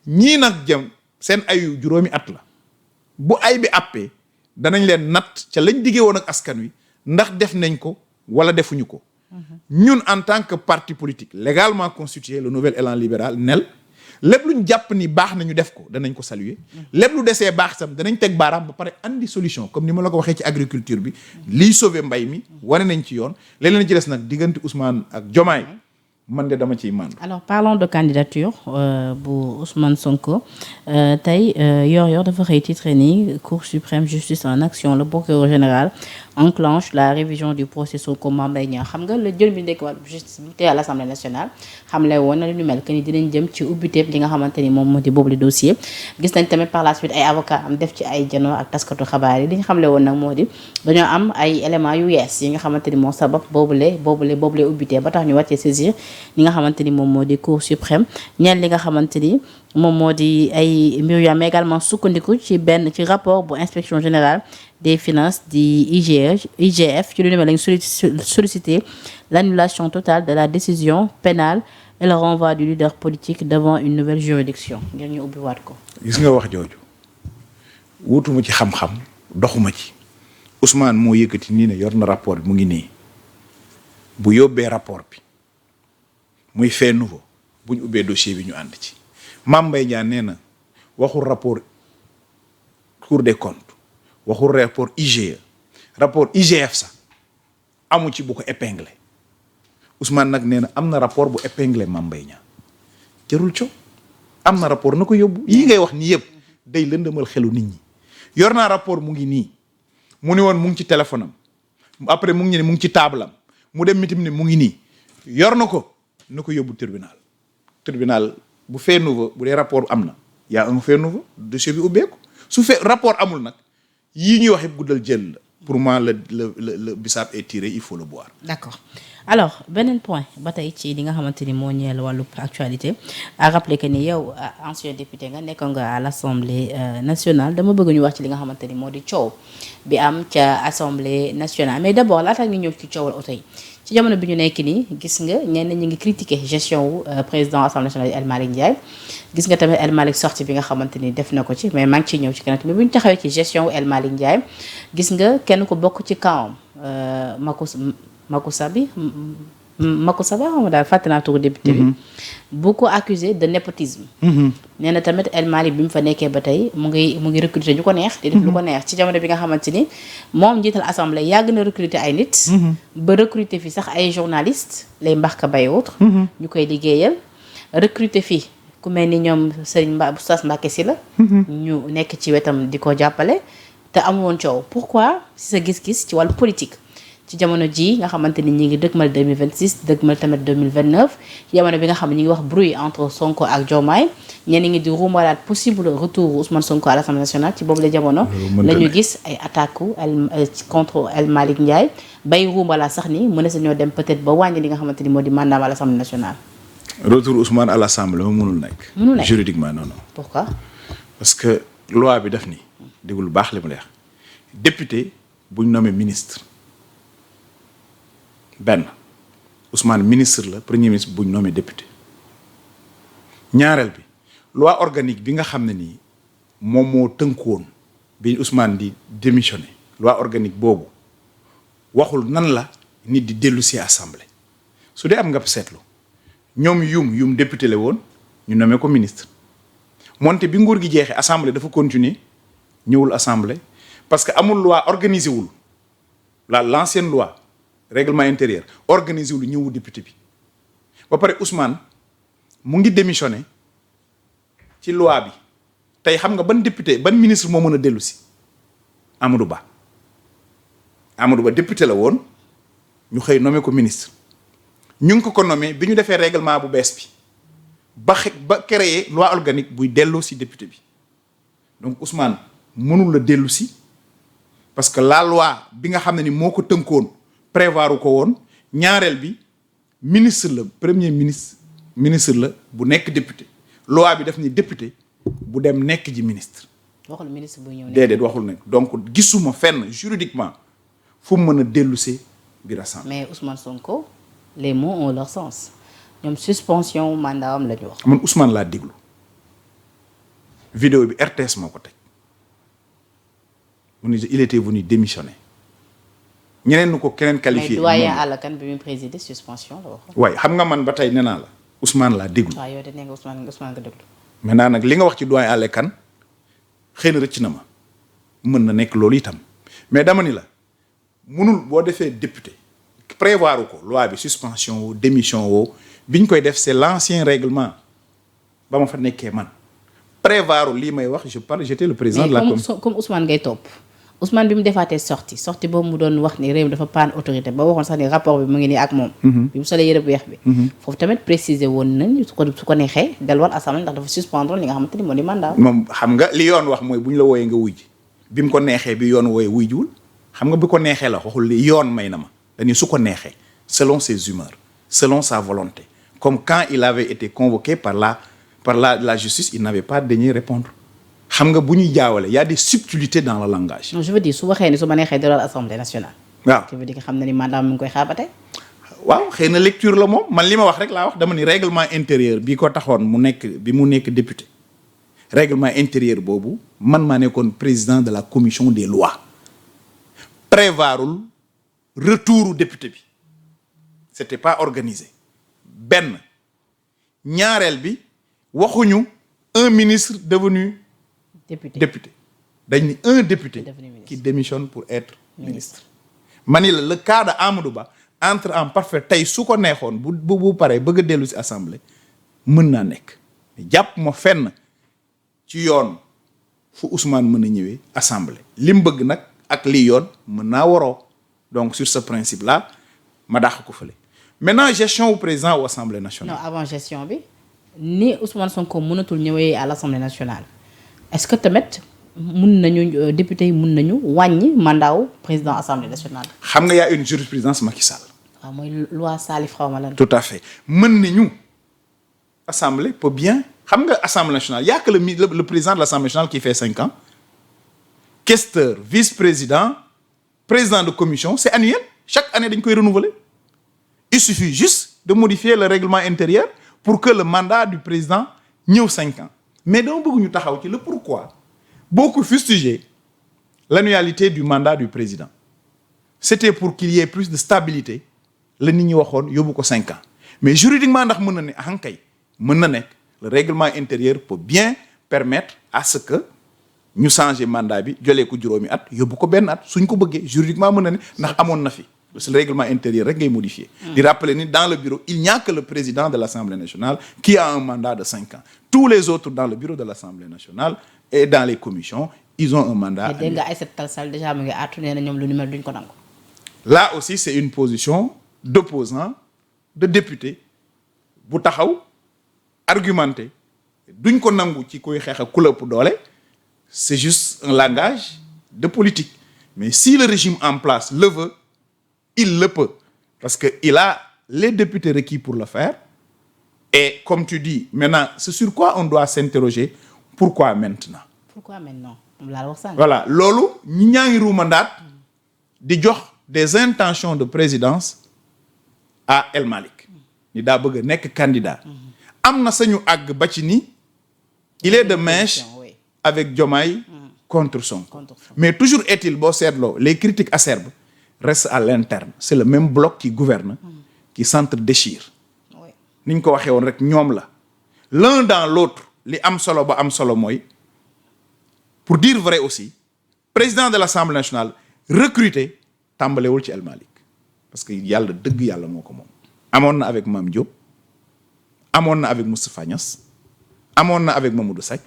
[SPEAKER 2] ñii nag jëm seen ayu juróomi at la bu ay bi àppee danañ leen natt ca lañ diggee woon ak askan wi ndax def nañ ko wala defuñu ko ñun en tant que parti politique légalement constitué le nouvel élan libéral nel lépp lu ñu jàpp ni baax na ñu def ko danañ ko saluer lépp lu desee baax sam danañ teg baaraam ba pare andi solution comme ni ma la ko waxee ci agriculture bi liy sauver mbay mi wane nañ ci yoon leneen ci des nag diggante Ousmane ak Diomaye man de dama ciy màndu.
[SPEAKER 1] alors parlons de candidature bu Ousmane Sonko tey yor dafa xëy titre ni Cour suprême justice en action le procureur général enclenche la révision du procès Sonko Mame Mbaye Niang xam nga la jël bi nekk wàllu justice bu tey à l'Assemblée nationale xamle woon na lu ñu mel que ni dinañ jëm ci ubbiteeb li nga xamante ni moom moo di boobu le dossier gis nañ tamit par la suite ay avocat am def ci ay janoo ak taskatu xabaar yi li ñu xamle woon nag moo di dañoo am ay éléments yu yees yi nga xamante ni moo sabab boobule ubbitee ba tax ñu wàccee saisir li nga xamante ni moom moo di Cour suprême ñeen li nga xamante ni moom moo di ay mbir yu am également sukkandiku ci rapport bu inspection générale des finances di IGF ci lu ne lañ sollicité l'annulation totale de la décision pénale et le renvoi du leader politique devant une nouvelle juridiction ngir ñu ubbiwaat ko.
[SPEAKER 2] gis nga wax jooju wutuma ci xam-xam doxuma ci Ousmane moo yëkkati nii ne yor na rapport bi mu ngi nii bu yóbbee rapport bi muy fait nouveau bu ñu ubbee dossier bi ñu ànd ci Mame Mbaye Niang nee na waxul rapport Cour des comptes waxul rapport IGE rapport IGF sax amu ci bu ko épinglé Ousmane nag nee na am na rapport bu épinglé Mame Mbaye Niang jarul co am na rapport na ko yóbbu yii ngay wax nii yëpp day lëndëmal xelu nit ñi yor naa rapport mu ngi nii mu ni woon mu ngi ci téléphone am après mu ngi ne mu ngi ci table am mu dem mitim ne mu ngi nii yor na ko yóbbu tribunal bu fait nouveau bu dee rapport am na y a un fait nouveau dossier bi ubbeeku su fait rapport amul nag yii ñuy wax yëpp guddal jël la pour moi le bisaab est tiré il faut le boire.
[SPEAKER 1] d'accord alors beneen point ba tey ci li nga xamante ni moo ñeel wàllu actualité à rappeler que ni yow ancien député nga nekkoon nga à l'Assemblée nationale dama bëgg ñu wax ci li nga xamante ni moo di coow bi am ca Assemblée nationale mais d'abord laata nga ñëw ci coowal oto yi ci jamono bi ñu nekk nii gis nga ñenn ñi ngi critiquer gestion wu président Assemblée nationale El Malick Ndiaye gis nga tamit El Malick sortie bi nga xamante ni def na ko ci mais maa ngi ciy ñëw ci kanam mais bu ñu taxawee ci gestion wu El Malick Ndiaye gis nga kenn ko bokk ci kawam Makusa ba xam nga daal fàtte naa turu député bi bu ko accusé de népotisme nee na tamit El Malick bi mu fa nekkee ba tey mu ngi recruter ñu ko neex di def lu ko neex ci jamono bi nga xamante ni moom njiital assemblée yàgg na recruter ay nit ba recruter fi sax ay journalistes lay mbaxka bay autre ñu koy liggéeyal recruter fi ku mel ni ñoom Serigne Oustaz Mbacké Sylla ñu nekk ci wetam di ko jàppale te amu woon coow pourquoi si sa gis-gis ci wàllu politique ci jamono ji nga xamante ni ñi ngi dëgmal 2026 dëgmal tamit 2029 jamono bi nga xam ne ñi ngi wax bruit entre Sonko ak Diomaye ñenn ngi di ruumalaat possible retour Ousmane Sonko à l'Assemblée nationale ci boobu la jamono la ñu gis ay attaques contre El Malick Ndiaye bay ruumalaat sax ni mën na sa ñoo dem peut-être ba wàññi li nga xamante ni moo di mandat à l'Assemblée nationale.
[SPEAKER 2] retour Ousmane à l'Assemblée moom mënul nekk juridiquement non.
[SPEAKER 1] Pourquoi?
[SPEAKER 2] parce que loi bi daf ni dégg lu baax li mu leex député buñ nommé ministre benn Ousmane ministre la premier ministre buñ nommé député ñaareel bi loi organique bi nga xam ne nii moom moo tënkuwoon bi Ousmane di démissionné loi organique boobu waxul nan la nit di dellu si assemblée su dee am nga seetlu ñoom yum député la woon ñu nommé ko ministre moonte bi nguur gi jeexee assemblée dafa continuer ñëwul assemblée parce que amul loi organisé wul l'ancienne loi règlement intérieur organisé wul ñëwu député bi ba pare Ousmane mu ngi démissionné ci loi bi tey xam nga ban député ban ministre moo mën a dellu si Amadou Ba député la woon ñu xëy nommé ko ministre ñu ngi ko nommé bi ñu defee règlement bu bees bi ba créer loi organique buy dellu si député bi donc Ousmane mënul la dellu si parce que la loi bi nga xam ne ni moo ko tënkoon prévoir ko woon ñaareel bi ministre la premier ministre la bu nekk député loi bi daf ni député bu dem nekk ji ministre.
[SPEAKER 1] waxul ministre bu ñëw
[SPEAKER 2] déedéet waxul nekk donc gisuma fenn juridiquement fu mu mën a dellusee biir assemblée.
[SPEAKER 1] mais Ousmane Sonko les mots ont leur sens ñoom suspension mandat am la ñu wax.
[SPEAKER 2] man Ousmane laa déglu vidéo bi RTS moo ko teg mu ne il était venu démissionner. ñeneen nu ko keneen qualifié.
[SPEAKER 1] mais doyen Alakan bi muy présider suspension la wax.
[SPEAKER 2] waaye xam nga man ba tey nee naa la Ousmane laa déglu.
[SPEAKER 1] waaw yow de nee nga Ousmane nga déglu.
[SPEAKER 2] maintenant nag li nga wax ci doyen Alakan xëy na rëcc na ma mën na nekk loolu itam mais dama ni la munul boo defee député prévoir ko loi bi suspension woo démission woo biñ koy def c'est l'ancien règlement ba ma fa nekkee man prévoiru lii may wax je parle j'étais le président de la commission.
[SPEAKER 1] comme Ousmane ngay topp Ousmane bi mu defaatee sorti boobu mu doon wax ni réew mi dafa panne autorité ba waxoon sax ni rapport bi mu ngi nii ak moom. bi mu solee yëre bu weex bi. foofu tamit préciser woon nañ su ko neexee delluwaat assemblée ndax dafa suspendre li nga xamante ni moo di mandat.
[SPEAKER 2] moom xam nga li yoon wax mooy bu ñu la wooyee nga wuy ji bi mu ko neexee bi yoon wooyee wuy jiwul xam nga bi ko neexee la waxul li yoon may na ma dañuy su ko neexee selon ses humeurs selon sa volonté comme quand il avait été convoqué par la justice il n'avait pas daigné répondre. xam nga bu ñuy jaawale y a des subtilités dans le langage.
[SPEAKER 1] non je veux dire su waxee ni su ma neexee delluwaat assemblée nationale.
[SPEAKER 2] waaw
[SPEAKER 1] ça veut dire que xam na ni mandat mi ngi koy xaabate.
[SPEAKER 2] waaw xëy na lecture la moom man li ma wax rek laa wax dama ni règlement intérieur bi ko taxoon mu nekk député règlement intérieur boobu man maa nekkoon président de la commission des lois prévoirul retouru député bi c'était pas organisé benn ñaareel bi waxuñu un ministre devenu député dañ ni un député qui démissionne pour être ministre mani la le cas de Amadou Ba entre en parfait tey su ko neexoon bu paree bëgg a dellu si assemblée mën naa nekk jàpp ma fenn ci yoon fu Ousmane mën a ñëwee assemblée li mu bëgg nag ak lii yoon mën naa waroo donc sur ce principe là ma dàq ko fële maintenant gestion au président au assemblée nationale.
[SPEAKER 1] non avant gestion bi ni Ousmane Sonko mënatul ñëwee à l'assemblée nationale est-ce que tamit mun nañu député yi mun nañu wàññi mandat wu président assemblée nationale.
[SPEAKER 2] xam nga y a une jurisprudence Macky Sall.
[SPEAKER 1] waaw mooy loi Salif xaw ma lan.
[SPEAKER 2] tout à fait mën nañu assemblée peut bien xam nga assemblée nationale y a que le président de l'assemblée nationale qui fait 5 ans questeur vice-président président de commission c'est annuel chaque année dañ koy renouveler il suffit juste de modifier le règlement intérieur pour que le mandat du président ñëw 5 ans mais dama bëgg ñu taxaw ci le pourquoi beaucoup fustigé l'annualité du mandat du président c'était pour qu'il y ait plus de stabilité la nit ñi waxoon yóbbu ko 5 ans mais juridiquement ndax mën na ne ankay mën na nekk le règlement intérieur peut bien permettre à ce que ñu changer mandat bi jëlee ko juróomi at yóbbu ko benn at suñ ko bëggee juridiquement mën na ne ndax amoon na fi c'est le règlement intérieur rek ngay modifier di rappeler ni dans le bureau il n'y a que le président de l'Assemblée nationale qui a un mandat de 5 ans tous les autres dans le bureau de l'Assemblée nationale et dans les commissions ils ont un mandat.
[SPEAKER 1] dégg nga Aïssata Tall Sall déjà mu ngi àttu nee na ñoom lu ni mel duñ ko nangu.
[SPEAKER 2] là aussi c'est une position d'opposant de député bu taxaw argumenté duñ ko nangu ci koy xeex ak ku la ëpp doole c'est juste un langage de politique mais si le régime en place le veut il le peut parce que il a les députés requis pour le faire et comme tu dis maintenant c'est sur quoi on doit s'interroger pourquoi maintenant.
[SPEAKER 1] pourquoi maintenant moom laa wax sànq.
[SPEAKER 2] voilà loolu ñi ñaa ngi ruumandaat di jox des intentions de présidence à El Malick ni daa bëgg a nekk candidat am na sañu àgg ba ci ni il est de mèche avec Diomaye contre Sonko mais toujours est-il boo seetloo les critiques acerbes restent à l'interne c'est le même bloc qui gouverne qui s'entre-déchire ni ñu ko waxee woon rek ñoom la l'un dans l'autre li am solo ba am solo mooy pour dire vrai aussi président de l'Assemblée nationale recruté tàmbalewul ci El Malick parce que yàlla dëgg yàlla moo ko moom amoon na avec Mame Diop amoon na avec Moustapha Niasse amoon na avec Mamadou Seck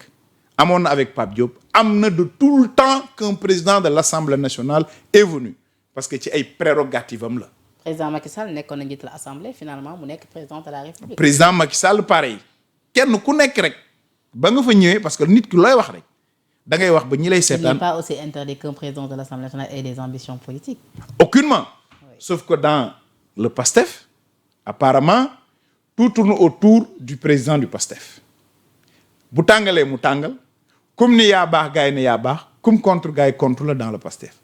[SPEAKER 2] amoon na avec Pape Diop am na de tout le temps qu'un président de l'Assemblée nationale est venu parce que ci ay prérogatives am la.
[SPEAKER 1] président Macky Sall nekkoon na njiital assemblée finalement mu nekk président de la République.
[SPEAKER 2] président Macky Sall pareil kenn ku nekk rek ba nga fa ñëwee parce que nit ki looy wax rek da ngay wax ba ñi lay seetaan.
[SPEAKER 1] il n'est pas aussi interdit qu'un président de l'Assemblée nationale ait des ambitions politiques.
[SPEAKER 2] aucunement.
[SPEAKER 1] Oui.
[SPEAKER 2] Sauf que dans le PASTEF apparemment tout tourne autour du président du PASTEF bu tàngalee mu tàngal comme ni yaa baax gars yi ne yaa baax comme contre gars yi contre la dans le PASTEF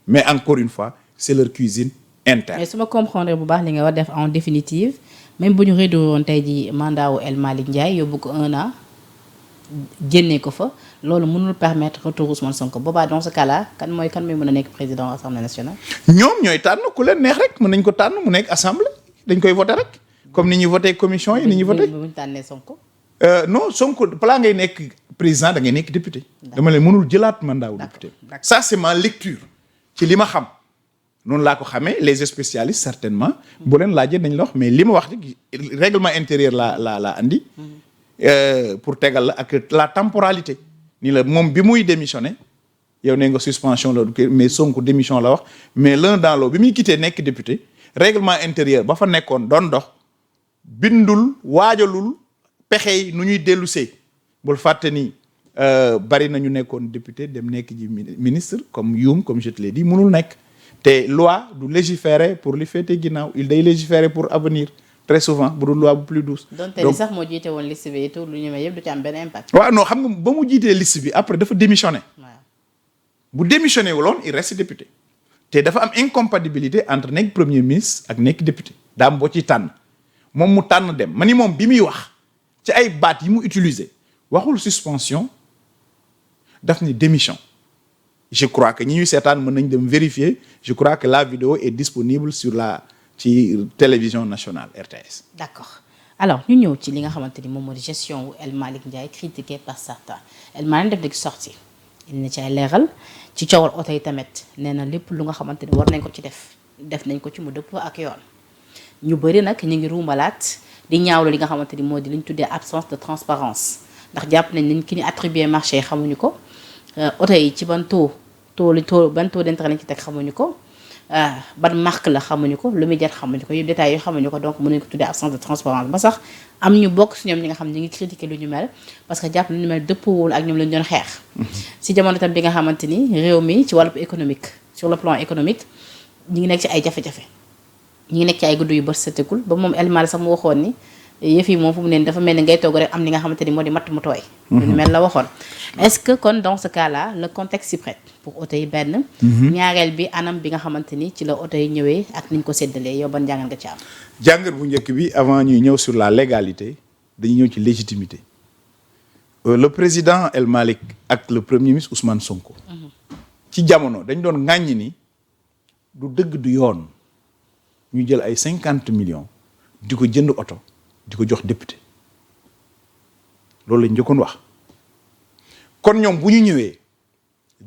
[SPEAKER 2] mais encore une fois c'est leur cuisine interne.
[SPEAKER 1] mais su ma comprendre bu baax li nga war def en définitive même bu ñu réduiroon tey ji mandat wu El Malick Ndiaye yóbbu ko 1 an génnee ko fa loolu mënul permettre retour Ousmane Sonko boobaa dans ce cas-là kan mooy mën a nekk président assemblée nationale.
[SPEAKER 2] ñoom ñooy tànn ku leen neex rek mën nañ ko tànn mu nekk assemblée dañ koy voter rek comme ni ñuy voter commission yi ni ñuy voter.
[SPEAKER 1] bu ñu tànnee Sonko.
[SPEAKER 2] non Sonko balaa ngay nekk président da ngay nekk député. dama leen mënul jëlaat mandat wu député. ça c'est ma lecture ci li ma xam noonu laa ko xamee les spécialistes certainement bu leen laajee nañ la wax mais li ma wax règlement intérieur la andi pour tegal la ak la temporalité ni la moom bi muy démissionné yow ne nga suspension la mais Sonko démission la wax mais l'un dans l'autre bi muy quitté nekk député règlement intérieur ba fa nekkoon doon dox bindul waajalul pexe yi nu ñuy dellusee bul fàtte ni bari nañu nekkoon député dem nekk ji ministre comme Youm comme je te l'ai dit mënul nekk te loi du légiférer pour li féete ginnaaw il day légiférer pour avenir très souvent bu dul loi bu plus douce.
[SPEAKER 1] donc li sax moo jiite woon liste bi tout lu ñu may yëpp du ci am benn impact.
[SPEAKER 2] waaw non xam nga ba mu jiitee liste bi après dafa démissionné.
[SPEAKER 1] waaw
[SPEAKER 2] bu démissionné wuloon il reste député. te dafa am incompatibilité entre nekk premier ministre ak nekk député daam boo ciy tànn moom mu tànn dem ma ni moom bi muy wax ci ay baat yi mu utiliser waxul suspension daf ni démission. je crois que ñi ñuy seetaan mën nañ dem vérifier je crois que la vidéo est disponible sur la ci télévision nationale RTS.
[SPEAKER 1] d'accord alors ñu ñëw ci li nga xamante ni moom moo di gestion wu El Malick Ndiaye critiqué par certains El Malick def di sorti il na ci ay leeral ci coowal oto yi tamit nee na lépp lu nga xamante ni war nañ ko ci def nañ ko ci mu dëppoo ak yoon ñu bëri nag ñu ngi ruumalaat di ñaawlu li nga xamante ni moo di li ñu tuddee absence de transparence ndax jàpp nañ ni ki ñu attribué marché yi xamuñu ko oto yi ci ban taux d'intérêt lañ ci teg xamuñu ko ban marque la xamuñu ko lu muy jar xamuñu ko yëpp détails yi xamuñu ko donc mën nañu ko tuddee absence de transparence ba sax am ñu bokk si ñoom ñi nga xam ne ñu ngi critiquer lu ñu mel parce que jàpp lu ñu mel dëppoowul ak ñoom lañu doon xeex si jamono tam bi nga xamante ni réew mi ci wàllu économique sur le plan économique ñi ngi nekk ci ay jafe-jafe ñi ngi nekk ci ay gudd yu bët setegul ba moom El Malick sax mu waxoon ni yëf yi moom fu mu ne dafa mel ni ngay togg rek am li nga xamante ni moo di matt mu tooy lu ñu mel la waxoon est-ce que kon dans ce cas là le contexte s'y prête pour oto yi benn ñaareel bi anam bi nga xamante ni ci la oto yi ñëwee ak niñ ko séddalee yow ban jàngat nga ci am
[SPEAKER 2] jàngat bu njëkk bi avant ñuy ñëw sur la légalité dañuy ñëw ci légitimité le président El Malick ak le premier ministre Ousmane Sonko ci jamono dañ doon ŋàññi ni du dëgg du yoon ñu jël ay 50 millions di ko jënd oto di ko jox député loolu lañ njëkkoon wax kon ñoom bu ñu ñëwee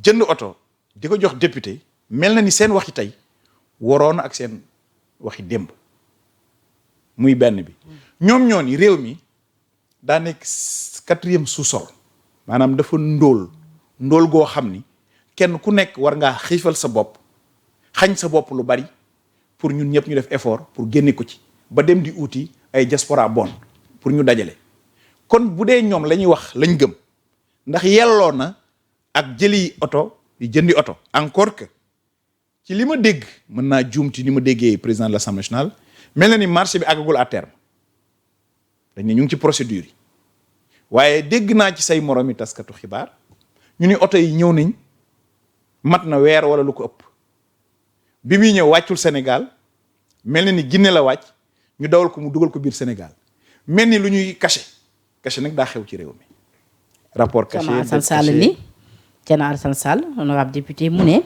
[SPEAKER 2] jënd oto di ko jox député mel na ni seen waxi tey waroon ak seen waxi démb muy benn bi ñoom ñoo ni réew mi daa nekk 4e sous-sol maanaam dafa ndóol goo xam ni kenn ku nekk war ngaa xiifal sa bopp xañ sa bopp lu bari pour ñun ñëpp ñu def effort pour génne ko ci ba dem di uuti ay diaspora bon pour ñu dajale kon bu dee ñoom la ñuy wax lañ gëm ndax yelloo na ak jëli oto di jëndi oto encore que ci li ma dégg mën naa juumti ni ma déggee président de l'Assemblée nationale mel na ni marché bi àggagul à terme dañ ne ñu ngi ci procédure yi waaye dégg naa ci say moromi taskatu xibaar ñu ni oto yi ñëw nañ mat na weer wala lu ko ëpp bi muy ñëw wàccul Sénégal mel na ni Guinée la wàcc ñu dawal ko mu dugal ko biir Sénégal mel ni lu ñuy caché nag daa xew ci réew mi rapport caché
[SPEAKER 1] Thierno Alassane Sall honorable député mu ne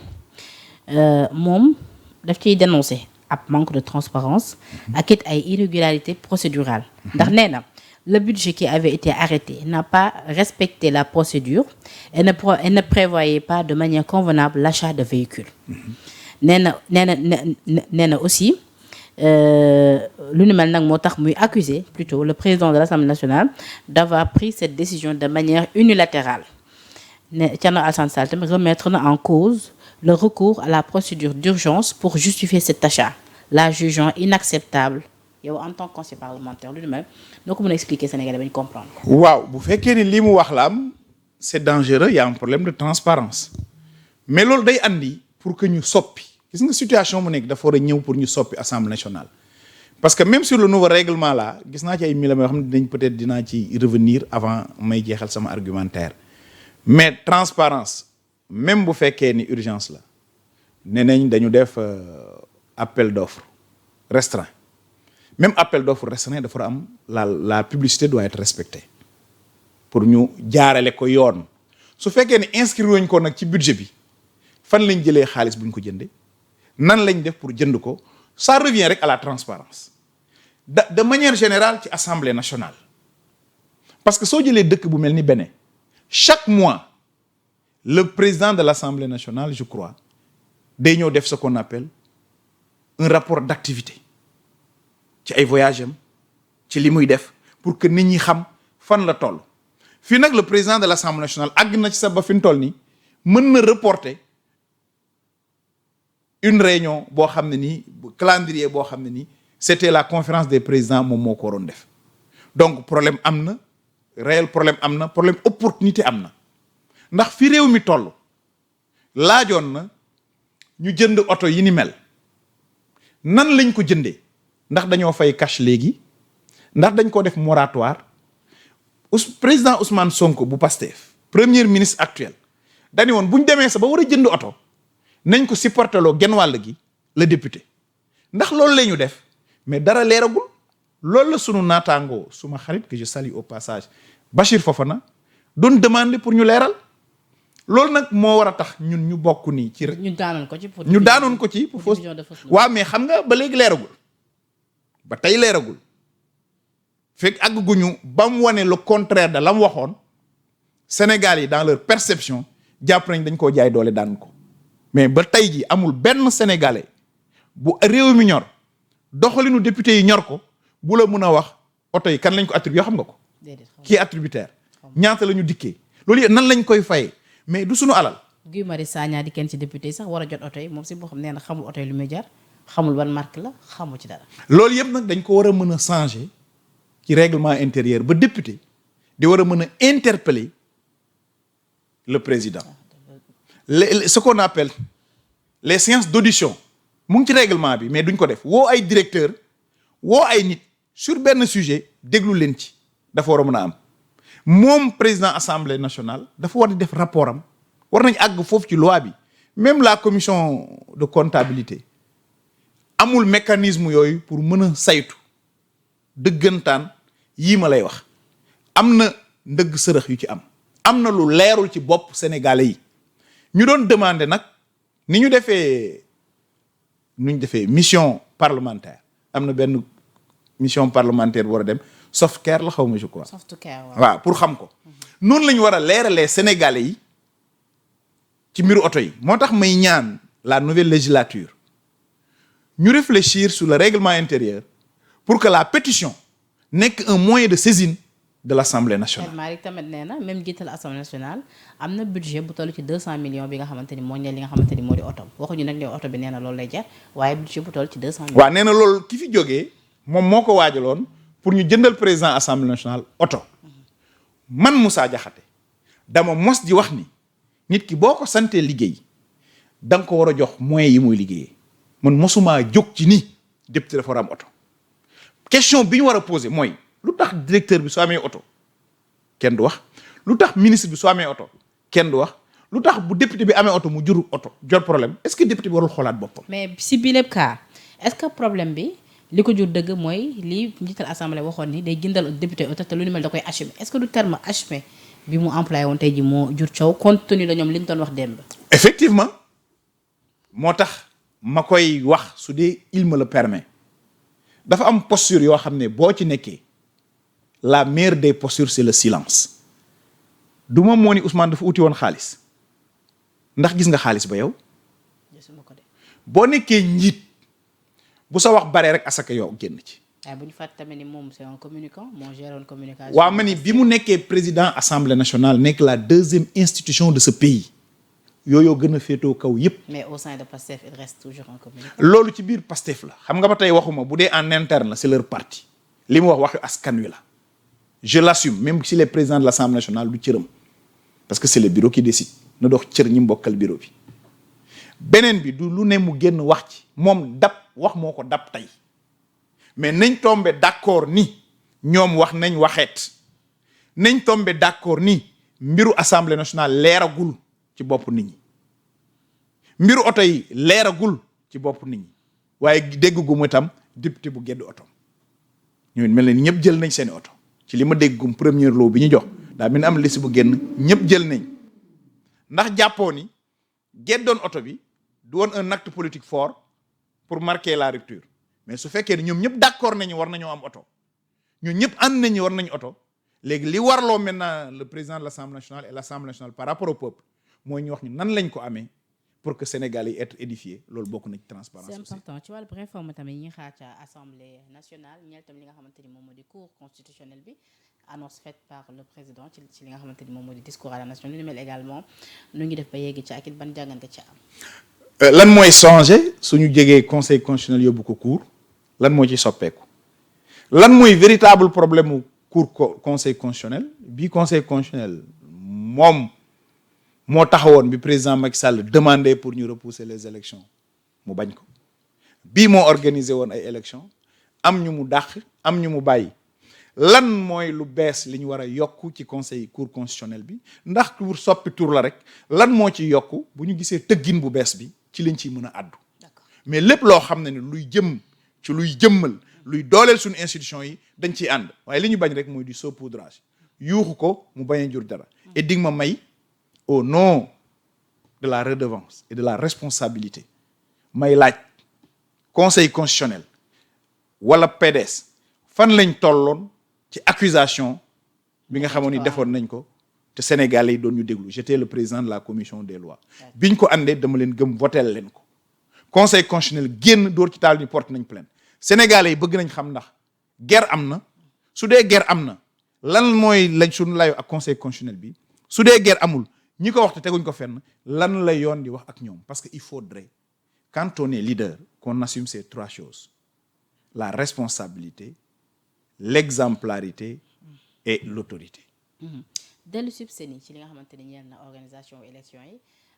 [SPEAKER 1] moom daf ciy dénoncer ab manque de transparence ak it ay irrégularités procédurales ndax nee na le budget qui avait été arrêté n'a pas respecté la procédure et ne prévoyait pas de manière convenable l'achat de véhicules nee na aussi lu ni mel nag moo tax muy accuser plutôt le président de l'Assemblée nationale d'avoir pris cette décision de manière unilatérale ne Thierno Alassane Sall tamit remettre na en cause le recours à la procédure d'urgence pour justifier cet achat la jugeant inacceptable yow en tant que conseiller parlementaire lu ni mel noo ko mën a expliquer Sénégalais ba ñu comprendre ko.
[SPEAKER 2] waaw bu fekkee ni li mu wax la am c'est dangereux il y a un problème de transparence mais loolu day andi pour que ñu soppi gis nga situation mu nekk dafa war a ñëw pour ñu soppi Assemblée nationale parce que même sur le nouveau règlement là gis naa ci ay millimètres yoo xam ne dinañ peut-être dinaa ci revenir avant may jeexal sama argumentaire mais transparence même bu fekkee ni urgence la nee nañ dañu def appel d'offre restreint même appel d'offre restreint dafa am la publicité doit être respectée pour ñu jaarale ko yoon su fekkee ni inscrire wuñ ko nag ci budget bi fan lañ jëlee xaalis buñ ko jëndee nan lañ def pour jënd ko ça revient rek à la transparence de manière générale ci Assemblée nationale parce que soo jëlee dëkk bu mel ni Bénin chaque mois le président de l'Assemblée nationale je crois day ñëw def ce qu'on appelle un rapport d'activité ci ay voyage am ci li muy def pour que nit ñi xam fan la toll fii nag le président de l'Assemblée nationale àgg na ci sa ba fi mu toll nii mën na reporter une réunion boo xam ne nii calendrier boo xam ne nii c'était la conférence des présidents moom moo ko waroon def donc problème am na réel problème am na problème opportunité am na ndax fi réew mi toll laajoon na ñu jënd oto yi ni mel nan lañ ko jëndee ndax dañoo fay cash léegi ndax dañ ko def moratoire président Ousmane Sonko bu Pastef premier ministre actuel dañu woon bu ñu demee sa ba war a jënd oto nañ ko supporteloo genn wàll gi le député ndax loolu la ñu def mais dara leeragul loolu la sunu naataangoo suma xarit que je salue au passage Bachir Fofana doon demander pour ñu leeral loolu nag moo war a tax ñun ñu bokk nii ci rek. ñu daanoon ko ci pour fausse. waaw mais xam nga ba léegi leeragul ba tey leeragul fekk àgguñu ba mu wane le contraire de la mu waxoon Sénégal yi dans leur perception jàpp nañ dañ koo jaay doole daan ko mais ba tey ji amul benn sénégalais bu réew mi ñor doxalinu député yi ñor ko bu la mun a wax oto yi kan lañ ko attribué xam nga ko. kii attributaire ñaata la ñu dikkee loolu yëpp nan lañ koy fayee. mais du suñu alal.
[SPEAKER 1] Guy Marius Sagna di kenn ci député sax war a jot oto yi moom si boo xam nee na xamul oto yi lu muy jar xamul ban marque la xamul ci dara. loolu
[SPEAKER 2] yëpp nag dañ ko war a mën a changer ci règlement intérieur ba député di war a mën a interpeller le président ce qu'on appelle les séances d'audition mu ngi ci règlement bi mais duñ ko def woo ay directeur woo ay nit sur benn sujet déglu leen ci dafa war a mën a am. moom président assemblée nationale dafa war di def rapport am war nañ àgg foofu ci loi bi même la commission de comptabilité amul mécanisme yooyu pour mën a saytu dëggantaan yii ma lay wax am na ndëgg sërëx yu ci am na lu leerul ci bopp sénégalais yi ñu doon demander nag ni ñu defee mission parlementaire am na benn mission parlementaire bu war a dem Softcare la xaw ma je crois.
[SPEAKER 1] Softcare
[SPEAKER 2] waaw pour xam ko. noonu la ñu war a leeralee Sénégalais yi ci mbiru oto yi. moo tax may ñaan la nouvelle législature ñu réfléchir sur le règlement intérieur pour que la pétition nekk un moyen de saisine de l'Assemblée nationale.
[SPEAKER 1] Malick tamit nee na même jiital Assemblée nationale am na budget bu toll ci 200 millions bi nga xamante ni moo ñeel li nga xamante ni moo di oto waxuñu nag ne oto bi nee na loolu lay jar waaye budget bu toll ci 200 millions.
[SPEAKER 2] waaw nee na loolu ki fi jógee moom moo ko waajaloon. pour ñu jëndal président assemblée nationale oto man Moussa Diakhaté dama mos di wax ni nit ki boo ko santee liggéey da nga ko war a jox moyens yi muy liggéeyee man mosumaa jóg ci ni député dafa war a am oto question bi ñu war a poser mooy lu tax directeur bi soo amee oto kenn du wax lu tax ministre bi soo amee oto kenn du wax lu tax bu député bi amee oto mu jur oto jot problème est-ce que député bi warul xoolaat boppam.
[SPEAKER 1] mais si bii lépp cas est-ce que problème bi. li ko jur dëgg mooy lii njiital assemblée waxoon ni day gindal député oto te lu ni mel da koy assumer est-ce que du terme assumer bi mu employé woon tey ji moo jur coow compte tenu la ñoom li ñu doon wax démb.
[SPEAKER 2] effectivement moo tax ma koy wax su dee il me le permet dafa am posture yoo xam ne boo ci nekkee la meilleure des postures c'est le silence du moom moo ni Ousmane dafa uti woon xaalis ndax gis nga xaalis ba yow.
[SPEAKER 1] gisuma ko de.
[SPEAKER 2] boo nekkee njiit. bu sa wax baree rek asaka yow génn ci.
[SPEAKER 1] waaye bu ñu fàtte tamit ni moom c'est un communicant moo géré woon communication.
[SPEAKER 2] waaw ma ni bi mu nekkee président assemblée nationale nekk la deuxième institution de ce pays yooyu gën a féetoo kaw yépp.
[SPEAKER 1] mais au sein de Pastef il reste toujours un communicant.
[SPEAKER 2] loolu ci biir Pastef la xam nga ba tey waxuma bu dee en interne la c'est leur parti li mu wax waxu askan wi la je l'assume même si les présidents de l'assemblée nationale du cëram parce que c'est le bureau qui décide na dox cër ñi mbokkal bureau bi. beneen bi du lu ne mu génn wax ci moom dab wax moo ko dab tey mais nañ tombe d'accord ni ñoom wax nañ waxeet nañ tombe d'accord ni mbiru assemblée nationale leeragul ci bopp nit ñi mbiru oto yi leeragul ci bopp nit ñi waaye dégg gum itam député bu gedd oto ñooñu mel ne ñëpp jël nañ seeni oto ci li ma dégg gum première lot bi ñu jox daa mel ni am liste bu génn ñëpp jël nañ ndax jàppoo ni geddoon oto bi du woon un acte politique fort pour marquer la rupture mais su fekkee ne ñoom ñëpp d'accord nañu war nañoo am oto ñun ñëpp ànd nañu war nañu oto léegi li warloo maintenant le président de l'Assemblée nationale et l'Assemblée nationale par rapport au peuple mooy ñu wax ñu nan lañ ko amee pour que Sénégal yi être édifié loolu bokk na ci transparence
[SPEAKER 1] c'est
[SPEAKER 2] aussi.
[SPEAKER 1] important ci wàllu réforme tamit ñi xaar ca assemblée nationale ñeel tam li nga xamante ni moom moo di cour constitutionnelle bi annonce faite par le président ci li nga xamante ni moom moo di discours à la nation lu ni mel également nu ngi def ba yeggi ci ak it ban jàngat nga ci am.
[SPEAKER 2] lan mooy changé suñu jegee conseil constitutionnel yóbbu ko cour lan moo ci soppeeku lan mooy véritable problème mu cour conseil constitutionnel bi conseil constitutionnel moom moo taxawoon bi président Macky Sall demandé pour ñu repousser les élections mu bañ ko bii moo organisé woon ay élections am ñu mu dàq am ñu mu bàyyi lan mooy lu bees li ñu war a yokk ci conseil cour constitutionnel bi ndax pour soppi tur la rek lan moo ci yokk bu ñu gisee tëggin bu bees bi ci lañ ciy mën a àddu mais lépp loo xam ne luy jëm ci luy jëmmal luy dooleel suñu institution yi dañ ciy ànd waaye li ñu bañ rek mooy du saupoudrage yuuxu ko mu bañ a jur dara et dig ma may au nom de la redevance et de la responsabilité may laaj conseil constitutionnel wala PDS fan lañ tolloon ci accusation bi nga xamoon ni defoon nañ ko te Sénégalais yi doon ñu déglu j'étais le président de la commission des lois biñ ko àndee dama leen gëm voteel leen ko conseil constitutionnel génn dóor ci taal ñu porte nañ plainte Sénégalais yi bëgg nañ xam ndax guerre am na su dee guerre am na lan mooy lañ suñu layoo ak conseil constitutionnel bi su dee guerre amul ñi ko wax te teguñ ko fenn lan la yoon di wax ak ñoom parce que il faudrait quand on est leader qu'on assume ces trois choses la responsabilité l'exemplarité et l'autorité.
[SPEAKER 1] dellu sub seni ci li nga xamante ni ñeel na organisation élection yi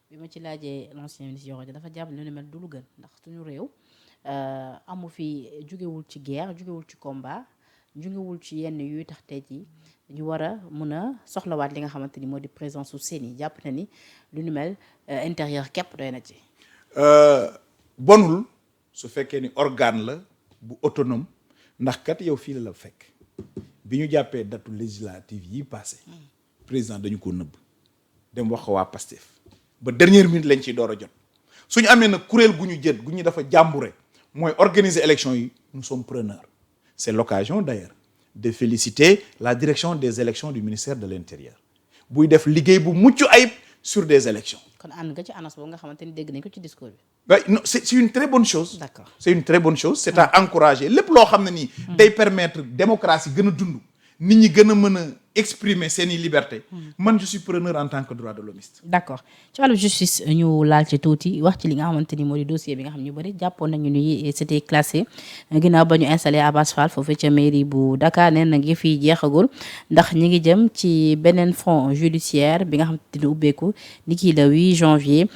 [SPEAKER 1] bi ma ci laajee l'ancien ministre Yoro Dia dafa jàpp lu ne mel du lu gën ndax suñu réew amu fi jugewul ci guerre jugewul ci combat jugewul ci yenn yuy tax tey jii ñu war a mun a soxlawaat li nga xamante ni moo di présence su seni jàpp na ni lu nu mel intérieur képp doy na ci.
[SPEAKER 2] bonul su fekkee ni organe la bu autonome ndax kat yow fii la fekk bi ñu jàppee datu législative yi passé président dañu ko nëbb dem wax ko waa Pastef ba dernière minute lañ ciy door a jot suñu amee nag kuréel gu ñu jët gu ñu dafa jàmbure mooy organiser élection yi nous sommes preneurs c'est l'occasion d'ailleurs de féliciter la direction des élections du ministère de l'Intérieur buy def liggéey bu mucc ayib sur des élections.
[SPEAKER 1] kon ànd nga ci annonce boobu nga xamante ni dégg nañ ko ci discours bi.
[SPEAKER 2] waaye non c'est une très bonne chose.
[SPEAKER 1] D'accord.
[SPEAKER 2] C'est une très bonne chose c'est à encourager lépp loo xam ne nii. day permettre démocratie gën a dund. nit ñi gën a mën a exprimer seeni liberté. man je suis preneur en tant que droit de l'hommiste.
[SPEAKER 1] d'accord ci wàllu justice ñu laal ci tuuti wax ci li nga xamante ni moo di dossier bi nga xam ñu bëri jàppoon nañu ni c'était classé ginnaaw ba ñu installé Abass Fall foofu ca mairie bu Dakar nee na ngi fii jeexagul ndax ñi ngi jëm ci beneen front judiciaire bi nga xamante ni ubbeeku ni kii le 8 janvier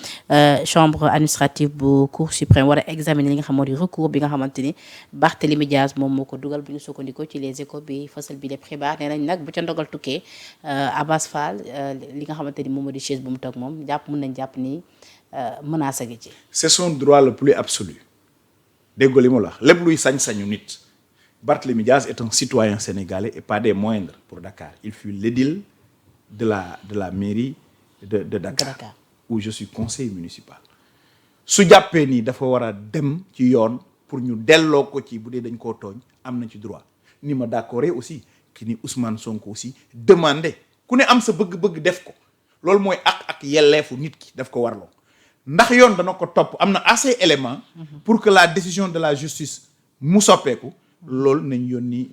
[SPEAKER 1] chambre administrative bu cour suprême war a examiner li nga xam moo di recours bi nga xamante ni Barthélémy Diaz moom moo ko dugal bu ñu sukkandikoo ci les échos bi fësal bi lépp xibaar nee nañ nag bu ca ndogal tukkee Abass Fall li nga xamante ni moom moo di chaise bu mu toog moom jàpp mën nañ jàpp ni menace gi ci.
[SPEAKER 2] c'est son droit le plus absolu dégg li mu la wax lépp luy sañ-sañu nit Barthélémy Diaz est un citoyen sénégalais et pas des moindres pour Dakar il fut l'édile de la mairie de Dakar où je suis conseiller municipal su jàppee ni dafa war a dem ci yoon pour ñu delloo ko ci bu dee dañ koo tooñ am na ci droit ni ma d'accord aussi ki ni Ousmane Sonko aussi demandé ku ne am sa bëgg-bëgg def ko loolu mooy ak yelleefu nit ki daf ko warloo ndax yoon dana ko topp am na assez élément pour que la décision de la justice mu soppeeku loolu nañ yónni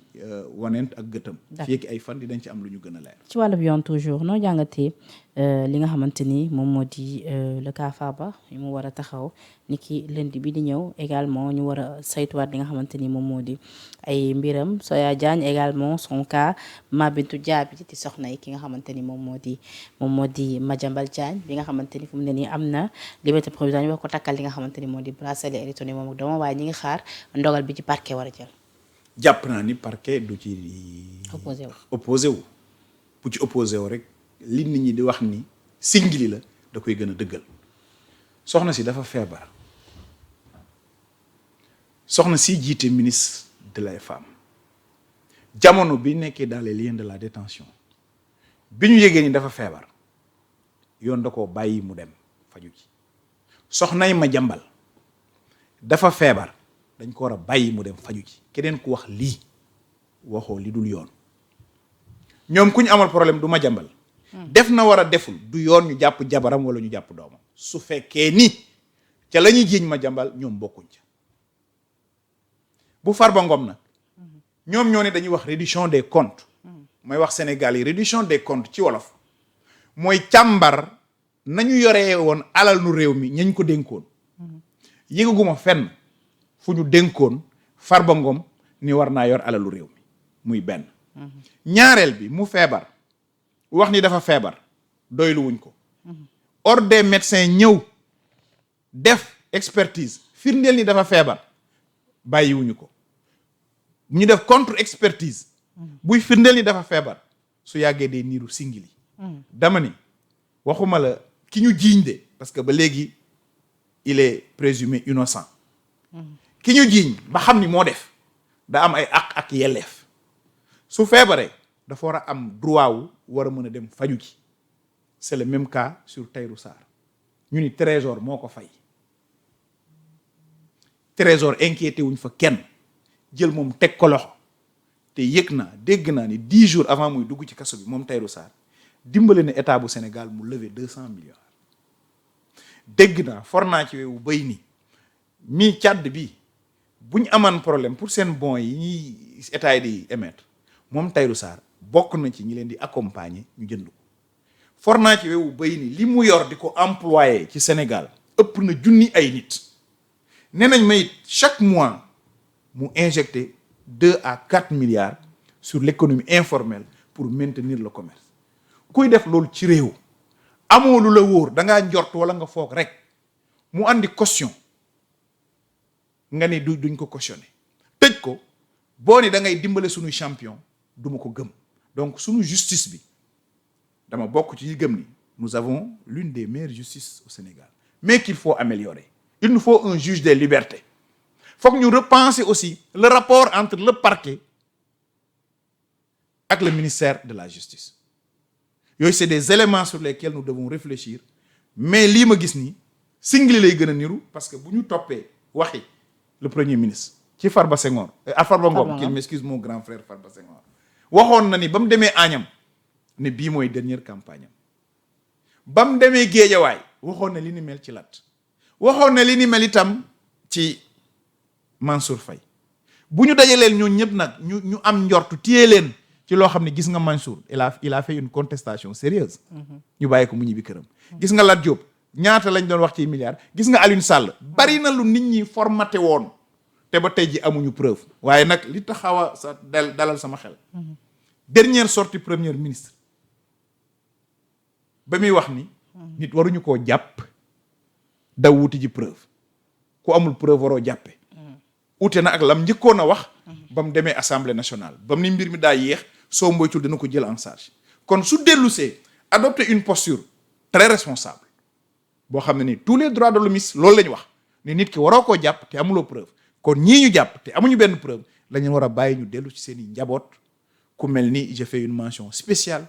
[SPEAKER 2] wanent ak gëtëm fii ak ay fan di dañ ci am lu ñu gën a leer
[SPEAKER 1] ci wàllub yoon toujours noo jàngatee li nga xamante ni moom moo di le cas Farba mu war a taxaw ni ki lundi bi di ñëw également ñu war a saytuwaat li nga xamante ni moom moo di ay mbiram Soya Diagne également son cas Mabintou Diaby ci soxna yi ki nga xamante ni moom moo di Madiambal Diagne bi nga xamante ni fu mu ne nii am na liberté provisoire ñu wax ko takkal li nga xamante ni moo di bracelet électronique moom ak doomam waaye ñi ngi xaar ndogal bi ci parquet war a jël.
[SPEAKER 2] jàpp naa ni parquet du ci opposé wu bu ci opposé wu rek li nit ñi di wax ni singili la da koy gën a dëggal soxna si dafa feebar soxna si jiite ministre de la femme jamono bi nekkee dans les liens de la détention bi ñu yégee ni dafa feebar yoon da koo bàyyi mu dem faju ci soxnay Madiambal dafa feebar dañ ko war a bàyyi mu dem faju ci keneen ku wax lii waxoo li dul yoon ñoom ku ñu amal problème du Madiambal def na war a deful du yoon ñu jàpp jabaram wala ñu jàpp doomam su fekkee ni ca la ñuy jiiñ Madiambal ñoom bokkuñ ca bu Farba Ngom nag ñoom ñoo ne dañuy wax reddition des comptes mooy wax Sénégal yi reddition des comptes ci wolof mooy càmbar nañu yoree woon alal nu réew mi ñañ ko dénkoon yëgaguma fenn fu ñu dénkoon Farba Ngom ni war naa yor alalu réew mi muy benn ñaareel bi mu feebar wax ni dafa feebar doylu wuñ ko ordre des médecins ñëw def expertise firndeel ni dafa feebar bàyyiwuñu ko ñu def contre expertise buy firndeel ni dafa feebar su yàggee dee niiru singili dama ni waxuma la ki ñu jiiñ de parce que ba léegi il est présumé innocent ki ñu jiiñ ba xam ni moo def da am ay ak yelleef su feebaree dafa war a am droit wu war a mën a dem faju ci c'est le même cas sur Tahirou Sarr ñu ni trésor moo ko fay trésor inquiété wuñ fa kenn jël moom teg ko loxo te yëg naa dégg naa ni 10 jours avant muy dugg ci kaso bi moom Tahirou Sarr dimbale ne état bu Sénégal mu lever 200 millions dégg naa for naa ci wewu béy ni mii càdd bi bu ñu amaan problème pour seen bon yi ñuy état yi di émettre moom Tahirou Sarr bokk na ci ñi leen di accompagner ñu jënd ko for naa ci wewu béy ni li mu yor di ko employé ci Sénégal ëpp na junni ay nit nee nañ ma it chaque mois mu injecté 2 à 4 milliards sur l'économie informelle pour maintenir le commerce kuy def loolu ci réew amoo lu la wóor da ngaa njort wala nga foog rek mu andi caution nga ni duñ ko cautionné tëj ko boo ni da ngay dimbale suñuy champion duma ko gëm donc suñu justice bi dama bokk ci ñi gëm ni nous avons l'une des meilleures justices au Sénégal mais qu'il faut améliorer il nous faut un juge des libertés foog ñu repenser aussi le rapport entre le parquet ak le ministère de la justice yooyu c'est des éléments sur lesquels nous devons réfléchir mais lii ma gis nii singli lay gën a niru parce que bu ñu toppee waxi le premier ministre ci Farba Senghor Farba Ngom qu'il m'excuse mon grand frère Farba Senghor waxoon na ni ba mu demee Agnam ne bii mooy dernière campagne am ba mu demee Géejawaay waxoon na li ni mel ci Lat waxoon na li ni mel itam ci Mansour Faye bu ñu dajaleel ñoo ñëpp nag ñu am njortu téye leen ci loo xam ne gis nga Mansour il a fait une contestation sérieuse ñu bàyyi ko mu ñibbi këram gis nga Lat Diop ñaata lañ doon wax ci milliards gis nga Alioune Sall bari na lu nit ñi formaté woon te ba tey ji amuñu preuve waaye nag li tax xaw a sa dalal sama xel dernière sortie premier ministre ba muy wax ni nit waruñu koo jàpp daw wuti ji preuve ku amul preuve waroo jàppe ute na ak lam njëkkoon a wax ba mu demee assemblée nationale ba mu ni mbir mi daa yéex soo moytul dina ko jël en charge kon su dellusee adopter une posture très responsable boo xam ne ni tous les droits de l'homme loolu la ñu wax ni nit ki waroo koo jàpp te amuloo preuve kon ñii ñu jàpp te amuñu benn preuve la ñu war a bàyyi ñu dellu ci seen i njaboot ku mel ni j'ai fait une mention spéciale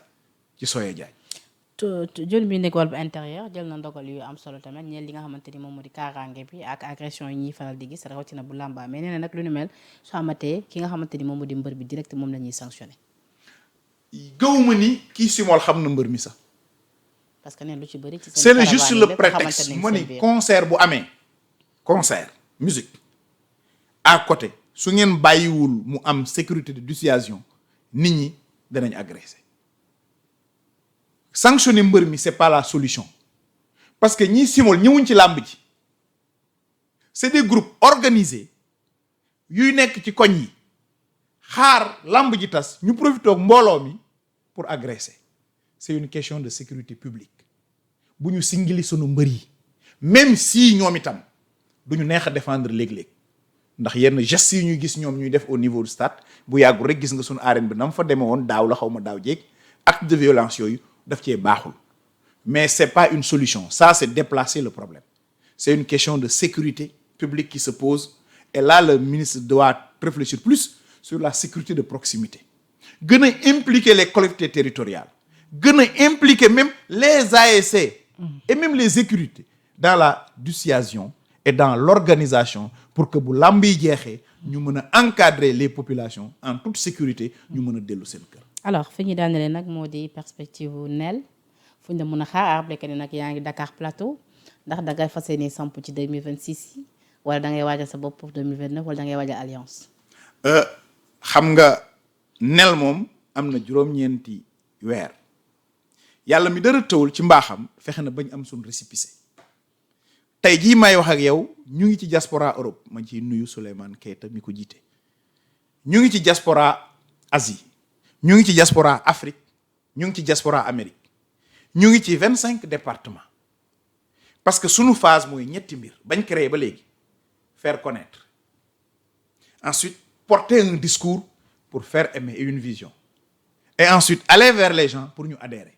[SPEAKER 2] ci Soya Diagne.
[SPEAKER 1] jël bi nekk wàll bu intérieur jël na ndogal yu am solo tamit ñeel li nga xamante ni moom moo di kaaraange bi ak agression yi ñuy faral di gis rawatina bu làmba mais nee na nag lu ni mel su amatee ki nga xamante ni moom moo di mbër bi direct moom la ñuy sanctionné.
[SPEAKER 2] gëwuma ni kii simol xam na mbër mi sax.
[SPEAKER 1] parce que nee lu ci bëri ci
[SPEAKER 2] c'est le juste le prétexte ma ni concert bu amee concert musique à côté su ngeen bàyyiwul mu am sécurité de dissuasion nit ñi danañ agressé sanctionner mbër mi c'est pas la solution parce que ñii simol ñëwuñ ci làmb ji c'est des groupes organisés yuy nekk ci koñ yi xaar làmb ji tas ñu profitoog mbooloo mi pour agresser c'est une question de sécurité publique bu ñu singili sunu mbër yi même si ñoom itam du ñu neex a défendre léeg-léeg ndax yenn gestes yi ñuy gis ñoom ñuy def au niveau du stade bu yàggul rek gis nga sunu arène bi na mu fa demee woon daaw la xaw ma daaw jéeg acte de violence yooyu daf cee baaxul mais c'est pas une solution ça c'est déplacer le problème c'est une question de sécurité publique qui se pose et là le ministre doit réfléchir plus sur la sécurité de proximité gën a impliquer les collectivités territoriales gën a impliquer même les ASC et même les sécurités dans la dissuasion et dans l'organisation pour que bu làmb yi jeexee ñu mën a encadrer les populations en toute sécurité ñu mën a dellu seen kër.
[SPEAKER 1] alors fi ñu daanele nag moo di perspective nel fu ñu la mën a xaar arable que ni nag yaa ngi Dakar Plateau ndax da ngay fas yéene samp ci 2026 yi wala da ngay waajal sa bopp pour 2029 wala da ngay waajal alliance.
[SPEAKER 2] xam nga nel moom am na juróom-ñeenti weer yàlla mi dara tëwul ci mbaaxam fexe na bañ am suñ récépissé tey jii may wax ak yow ñu ngi ci diaspora Europe ma ciy nuyu Souleymane Keita mi ko jiite ñu ngi ci diaspora Asie ñu ngi ci diaspora Afrique ñu ngi ci diaspora Amérique ñu ngi ci 25 départements parce que sunu phase mooy ñetti mbir bañ créé ba léegi faire connaître ensuite porter un discours pour faire aimer une vision et ensuite aller vers les gens pour ñu adhérer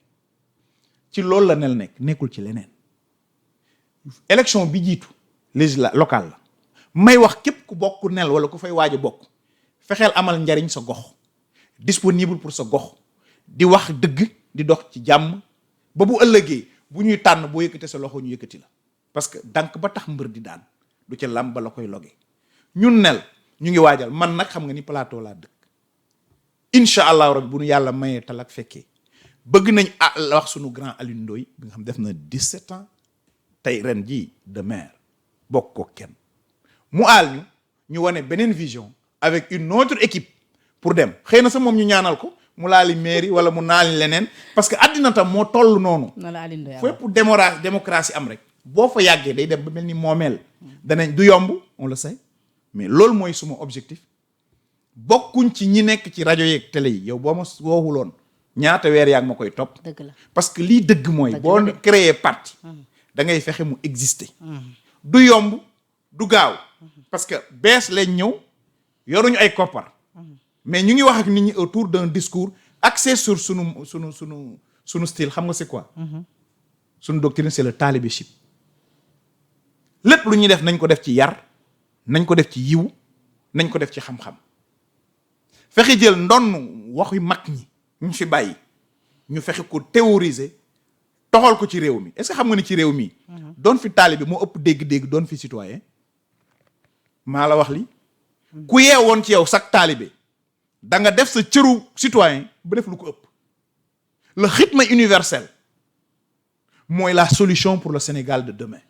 [SPEAKER 2] ci loolu la nel nekk nekkul ci leneen élection bi jiitu locale la may wax képp ku bokk nel wala ku fay waaj a bokk fexeel amal njariñ sa gox disponible pour sa gox di wax dëgg di dox ci jàmm ba bu ëllëgee bu ñuy tànn boo yëkkate sa loxo ñu yëkkati la parce que dank ba tax mbër di daan du ca lam ba la koy loge ñun nel ñu ngi waajal man nag xam nga ni plateau laa dëkk incha allahu rabbi bu nu yàlla mayee talak fekkee bëgg nañ wax sunu grand Alioune Ndoye bi nga xam def na 17 ans tey ren jii de maire bokk ko kenn mu aal ñu wane beneen vision avec une autre équipe pour dem xëy na sax moom ñu ñaanal ko mu laali mairie wala mu naali leneen parce que àddina tam moo toll noonu fépp démocratie am rek boo fa yàggee day dem ba mel ni moomeel danañ du yomb on le sait mais loolu mooy suma objectif bokkuñ ci ñi nekk ci rajo yeeg télé yi yow boo ma woowuloon ñaata weer yaa ngi ma koy topp
[SPEAKER 1] dëgg la
[SPEAKER 2] parce que lii dëgg mooy boo créer parti da ngay fexe mu exister du yomb du gaaw parce que bees lañ ñëw yoruñu ay koppar mais ñu ngi wax ak nit ñi autour d'un discours axé sur sunu style xam nga c'est quoi sunu doctrine c'est le talibéship lépp lu ñuy def nañ ko def ci yar nañ ko def ci yiw nañ ko def ci xam-xam fexe jël ndonn waxu mag ñi ñu fi bàyyi ñu fexe ko théoriser toxal ko ci réew mi est-ce que xam nga ni ci réew mi doon fi taalibe moo ëpp dégg-dégg doon fi citoyen maa la wax li ku yeewoon ci yow sax taalibe da nga def sa cëru citoyen ba def lu ko ëpp le rythme universel mooy la solution pour le Sénégal de demain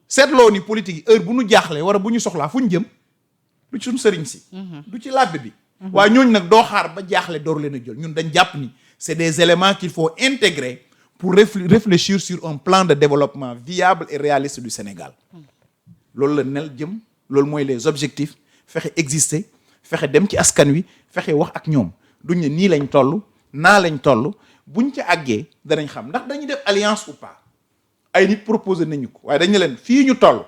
[SPEAKER 2] seetloo ni politique yi heure bu ñu jaaxlee wala bu ñu soxlaa fu ñu jëm du ci suñu sëriñ si du ci làbbe bi waaye ñooñu nag doo xaar ba jaaxle door leen a jël ñun dañ jàpp ni c'est des éléments qu'il faut intégrer pour réfléchir sur un plan de développement viable et réaliste du Sénégal loolu la nel jëm loolu mooy les objectifs fexe exister fexe dem ci askan wi fexe wax ak ñoom duñ ne nii lañ toll naa lañ toll buñ ca àggee danañ xam ndax dañuy def alliance ou pas ay nit proposé nañu ko waaye dañu leen fii ñu toll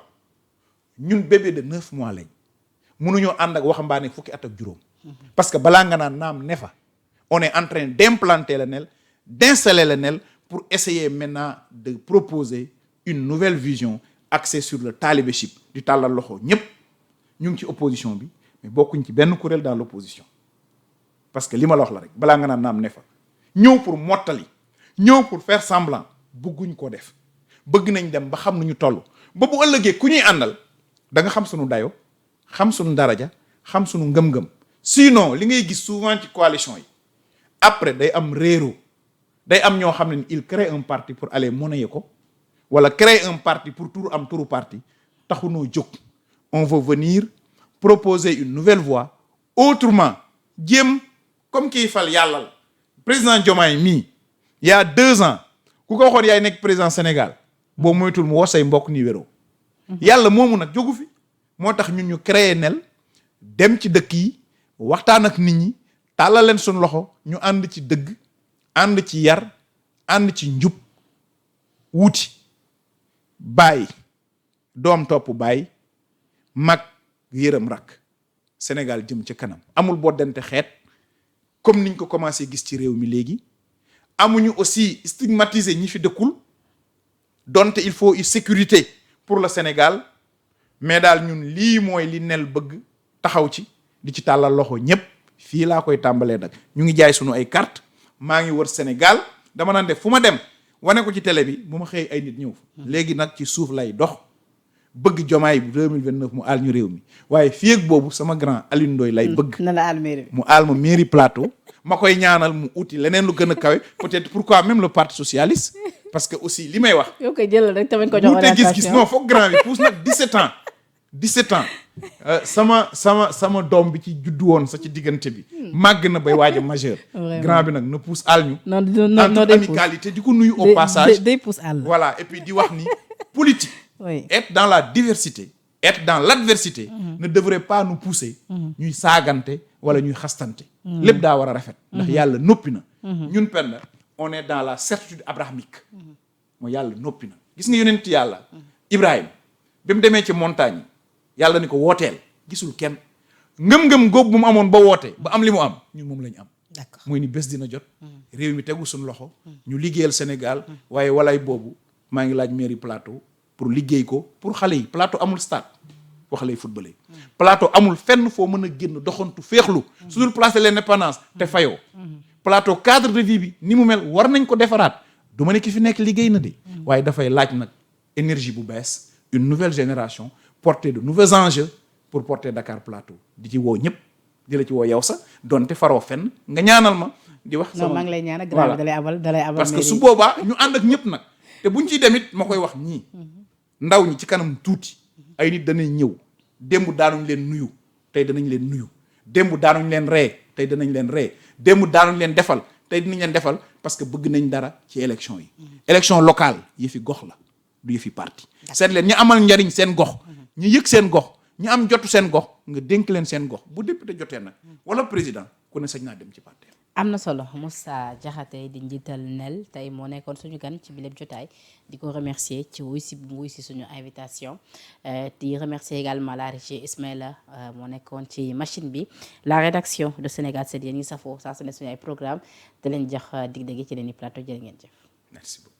[SPEAKER 2] ñun bébé de 9 mois lañ mënuñoo ànd ak waxambaane fukki at ak juróom parce que balaa nga naan naam ne fa on est en train d'implanter le NEL d'installer le NEL pour essayer maintenant de proposer une nouvelle vision axée sur le talibéship di tàllal loxo ñëpp ñu ngi ci opposition bi mais bokkuñ ci benn kuréel dans l'opposition parce que li ma la wax la rek balaa nga naan naam ne fa ñëw pour mottali ñëw pour faire semblant bëgguñ ko def bëgg nañ dem ba xam nu ñu toll ba bu ëllëgee ku ñuy àndal da nga xam sunu dayo xam sunu daraja xam sunu ngëm-ngëm sinon li ngay gis souvent ci coalition yi après day am réero day am ñoo xam ne il crée un parti pour aller monnayer ko wala créer un parti pour turu parti taxunoo jóg on veut venir proposer une nouvelle voie autrement jéem comme kii fal yàlla la président Diomaye mii il y a 2 ans ku ko waxoon yaay nekk président Sénégal boo moytul mu woo say mbokk ni wéroo yàlla moomu nag jógu fi moo tax ñun ñu créer nel dem ci dëkk yi waxtaan ak nit ñi tàllal leen suñu loxo ñu ànd ci dëgg ànd ci yar ànd ci njub wuuti bàyyi doom topp bàyyi mag yërëm rakk Sénégal jëm ca kanam amul boddante xeet comme niñ ko commencé gis ci réew mi léegi amuñu aussi stigmatiser ñi fi dëkkul donte il faut une sécurité pour le Sénégal mais daal ñun lii mooy li nel bëgg taxaw ci di ci tàllal loxo ñépp fii laa koy tàmbalee nag ñu ngi jaay sunu ay carte maa ngi wër Sénégal dama naan def fu ma dem wane ko ci télé bi bu ma xëyee ay nit ñëw fa léegi nag ci suuf lay dox bëgg Diomaye bu 2029 mu aal ñu réew mi waaye fii ak boobu sama grand Alioune Ndoye lay bëgg
[SPEAKER 1] na la aal mairie bi
[SPEAKER 2] mu aal ma mairie plateau ma koy ñaanal mu uti leneen lu gën a kawe peut-être pourquoi même le parti socialiste parce que aussi li may wax
[SPEAKER 1] yow koy jëlal rek tamit ko jox
[SPEAKER 2] wuute gis-gis non foog grand bi pousse nag 17 ans sama doom bi ci juddu woon sa ci diggante bi màgg na bay waaj a majeur grand bi nag na pousse aal ñu
[SPEAKER 1] non
[SPEAKER 2] en amicalité di ko nuyu au passage
[SPEAKER 1] day pousse àll
[SPEAKER 2] voilà et puis di wax ni politique
[SPEAKER 1] oui.
[SPEAKER 2] être dans la diversité être dans l'adversité ne devrait pas nous pousser ñuy saagante wala ñuy xastante lépp daa war a rafet ndax yàlla noppi na ñun Penda on est dans la certitude abrahamique mooy yàlla noppi na gis nga yonent yàlla Ibrahima bi mu demee ci montagne yàlla ni ko wooteel gisul kenn ngëm-ngëm góob bu mu amoon ba wootee ba am li mu am ñun moom la ñu am
[SPEAKER 1] d'accord
[SPEAKER 2] mooy ni bés dina jot réew mi tegu suñu loxo ñu liggéeyal Sénégal waaye walay boobu maa ngi laaj mairie plateau pour liggéey ko pour xale yi plateau amul stade foo xale yi footballé plateau amul fenn foo mën a génn doxantu féexlu su dul place de l'indépendance te fayoo plateau cadre de vie bi ni mu mel war nañ ko defaraat du ma ne ki fi nekk liggéey na de waaye dafay laaj nag énergie bu bees une nouvelle génération porter de nouveaux enjeux pour porter Dakar Plateau di ci woo ñëpp di la ci woo yow sax donte faroo fenn nga ñaanal ma di wax
[SPEAKER 1] non maa ngi lay ñaanal grand bi dalay abal
[SPEAKER 2] parce que su boobaa ñu ànd ak ñëpp nag te buñ ciy demit ma koy wax ñii ndaw ñi ci kanam tuuti ay nit danañ ñëw démb daanuñ leen nuyu tey danañ leen nuyu démb daanuñ leen ree tey danañ leen ree démb daanuñ leen defal tey dinañ leen defal parce que bëgg nañ dara ci élection yi élection locale yëfi gox la du yëfi parti seet leen ñi amal njariñ seen gox ñu yëg seen gox ñu am jotu seen gox nga dénk leen seen gox bu député jotee nag wala président ku ne sañ naa dem ci parti
[SPEAKER 1] am na solo Moussa Diakhaté di njiital NEL tey moo nekkoon suñu gan ci bileb jotaay di ko remercier ci wuy si suñu invitation di remercier également la régie Ismaïla moo nekkoon ci machine bi la rédaction de Sénégal 7 yéen ñi safoo saa su ne suñu ay programme da leen jox dig-dégg ci leen i plateau jërë ngeen jëf
[SPEAKER 2] merci beaucoup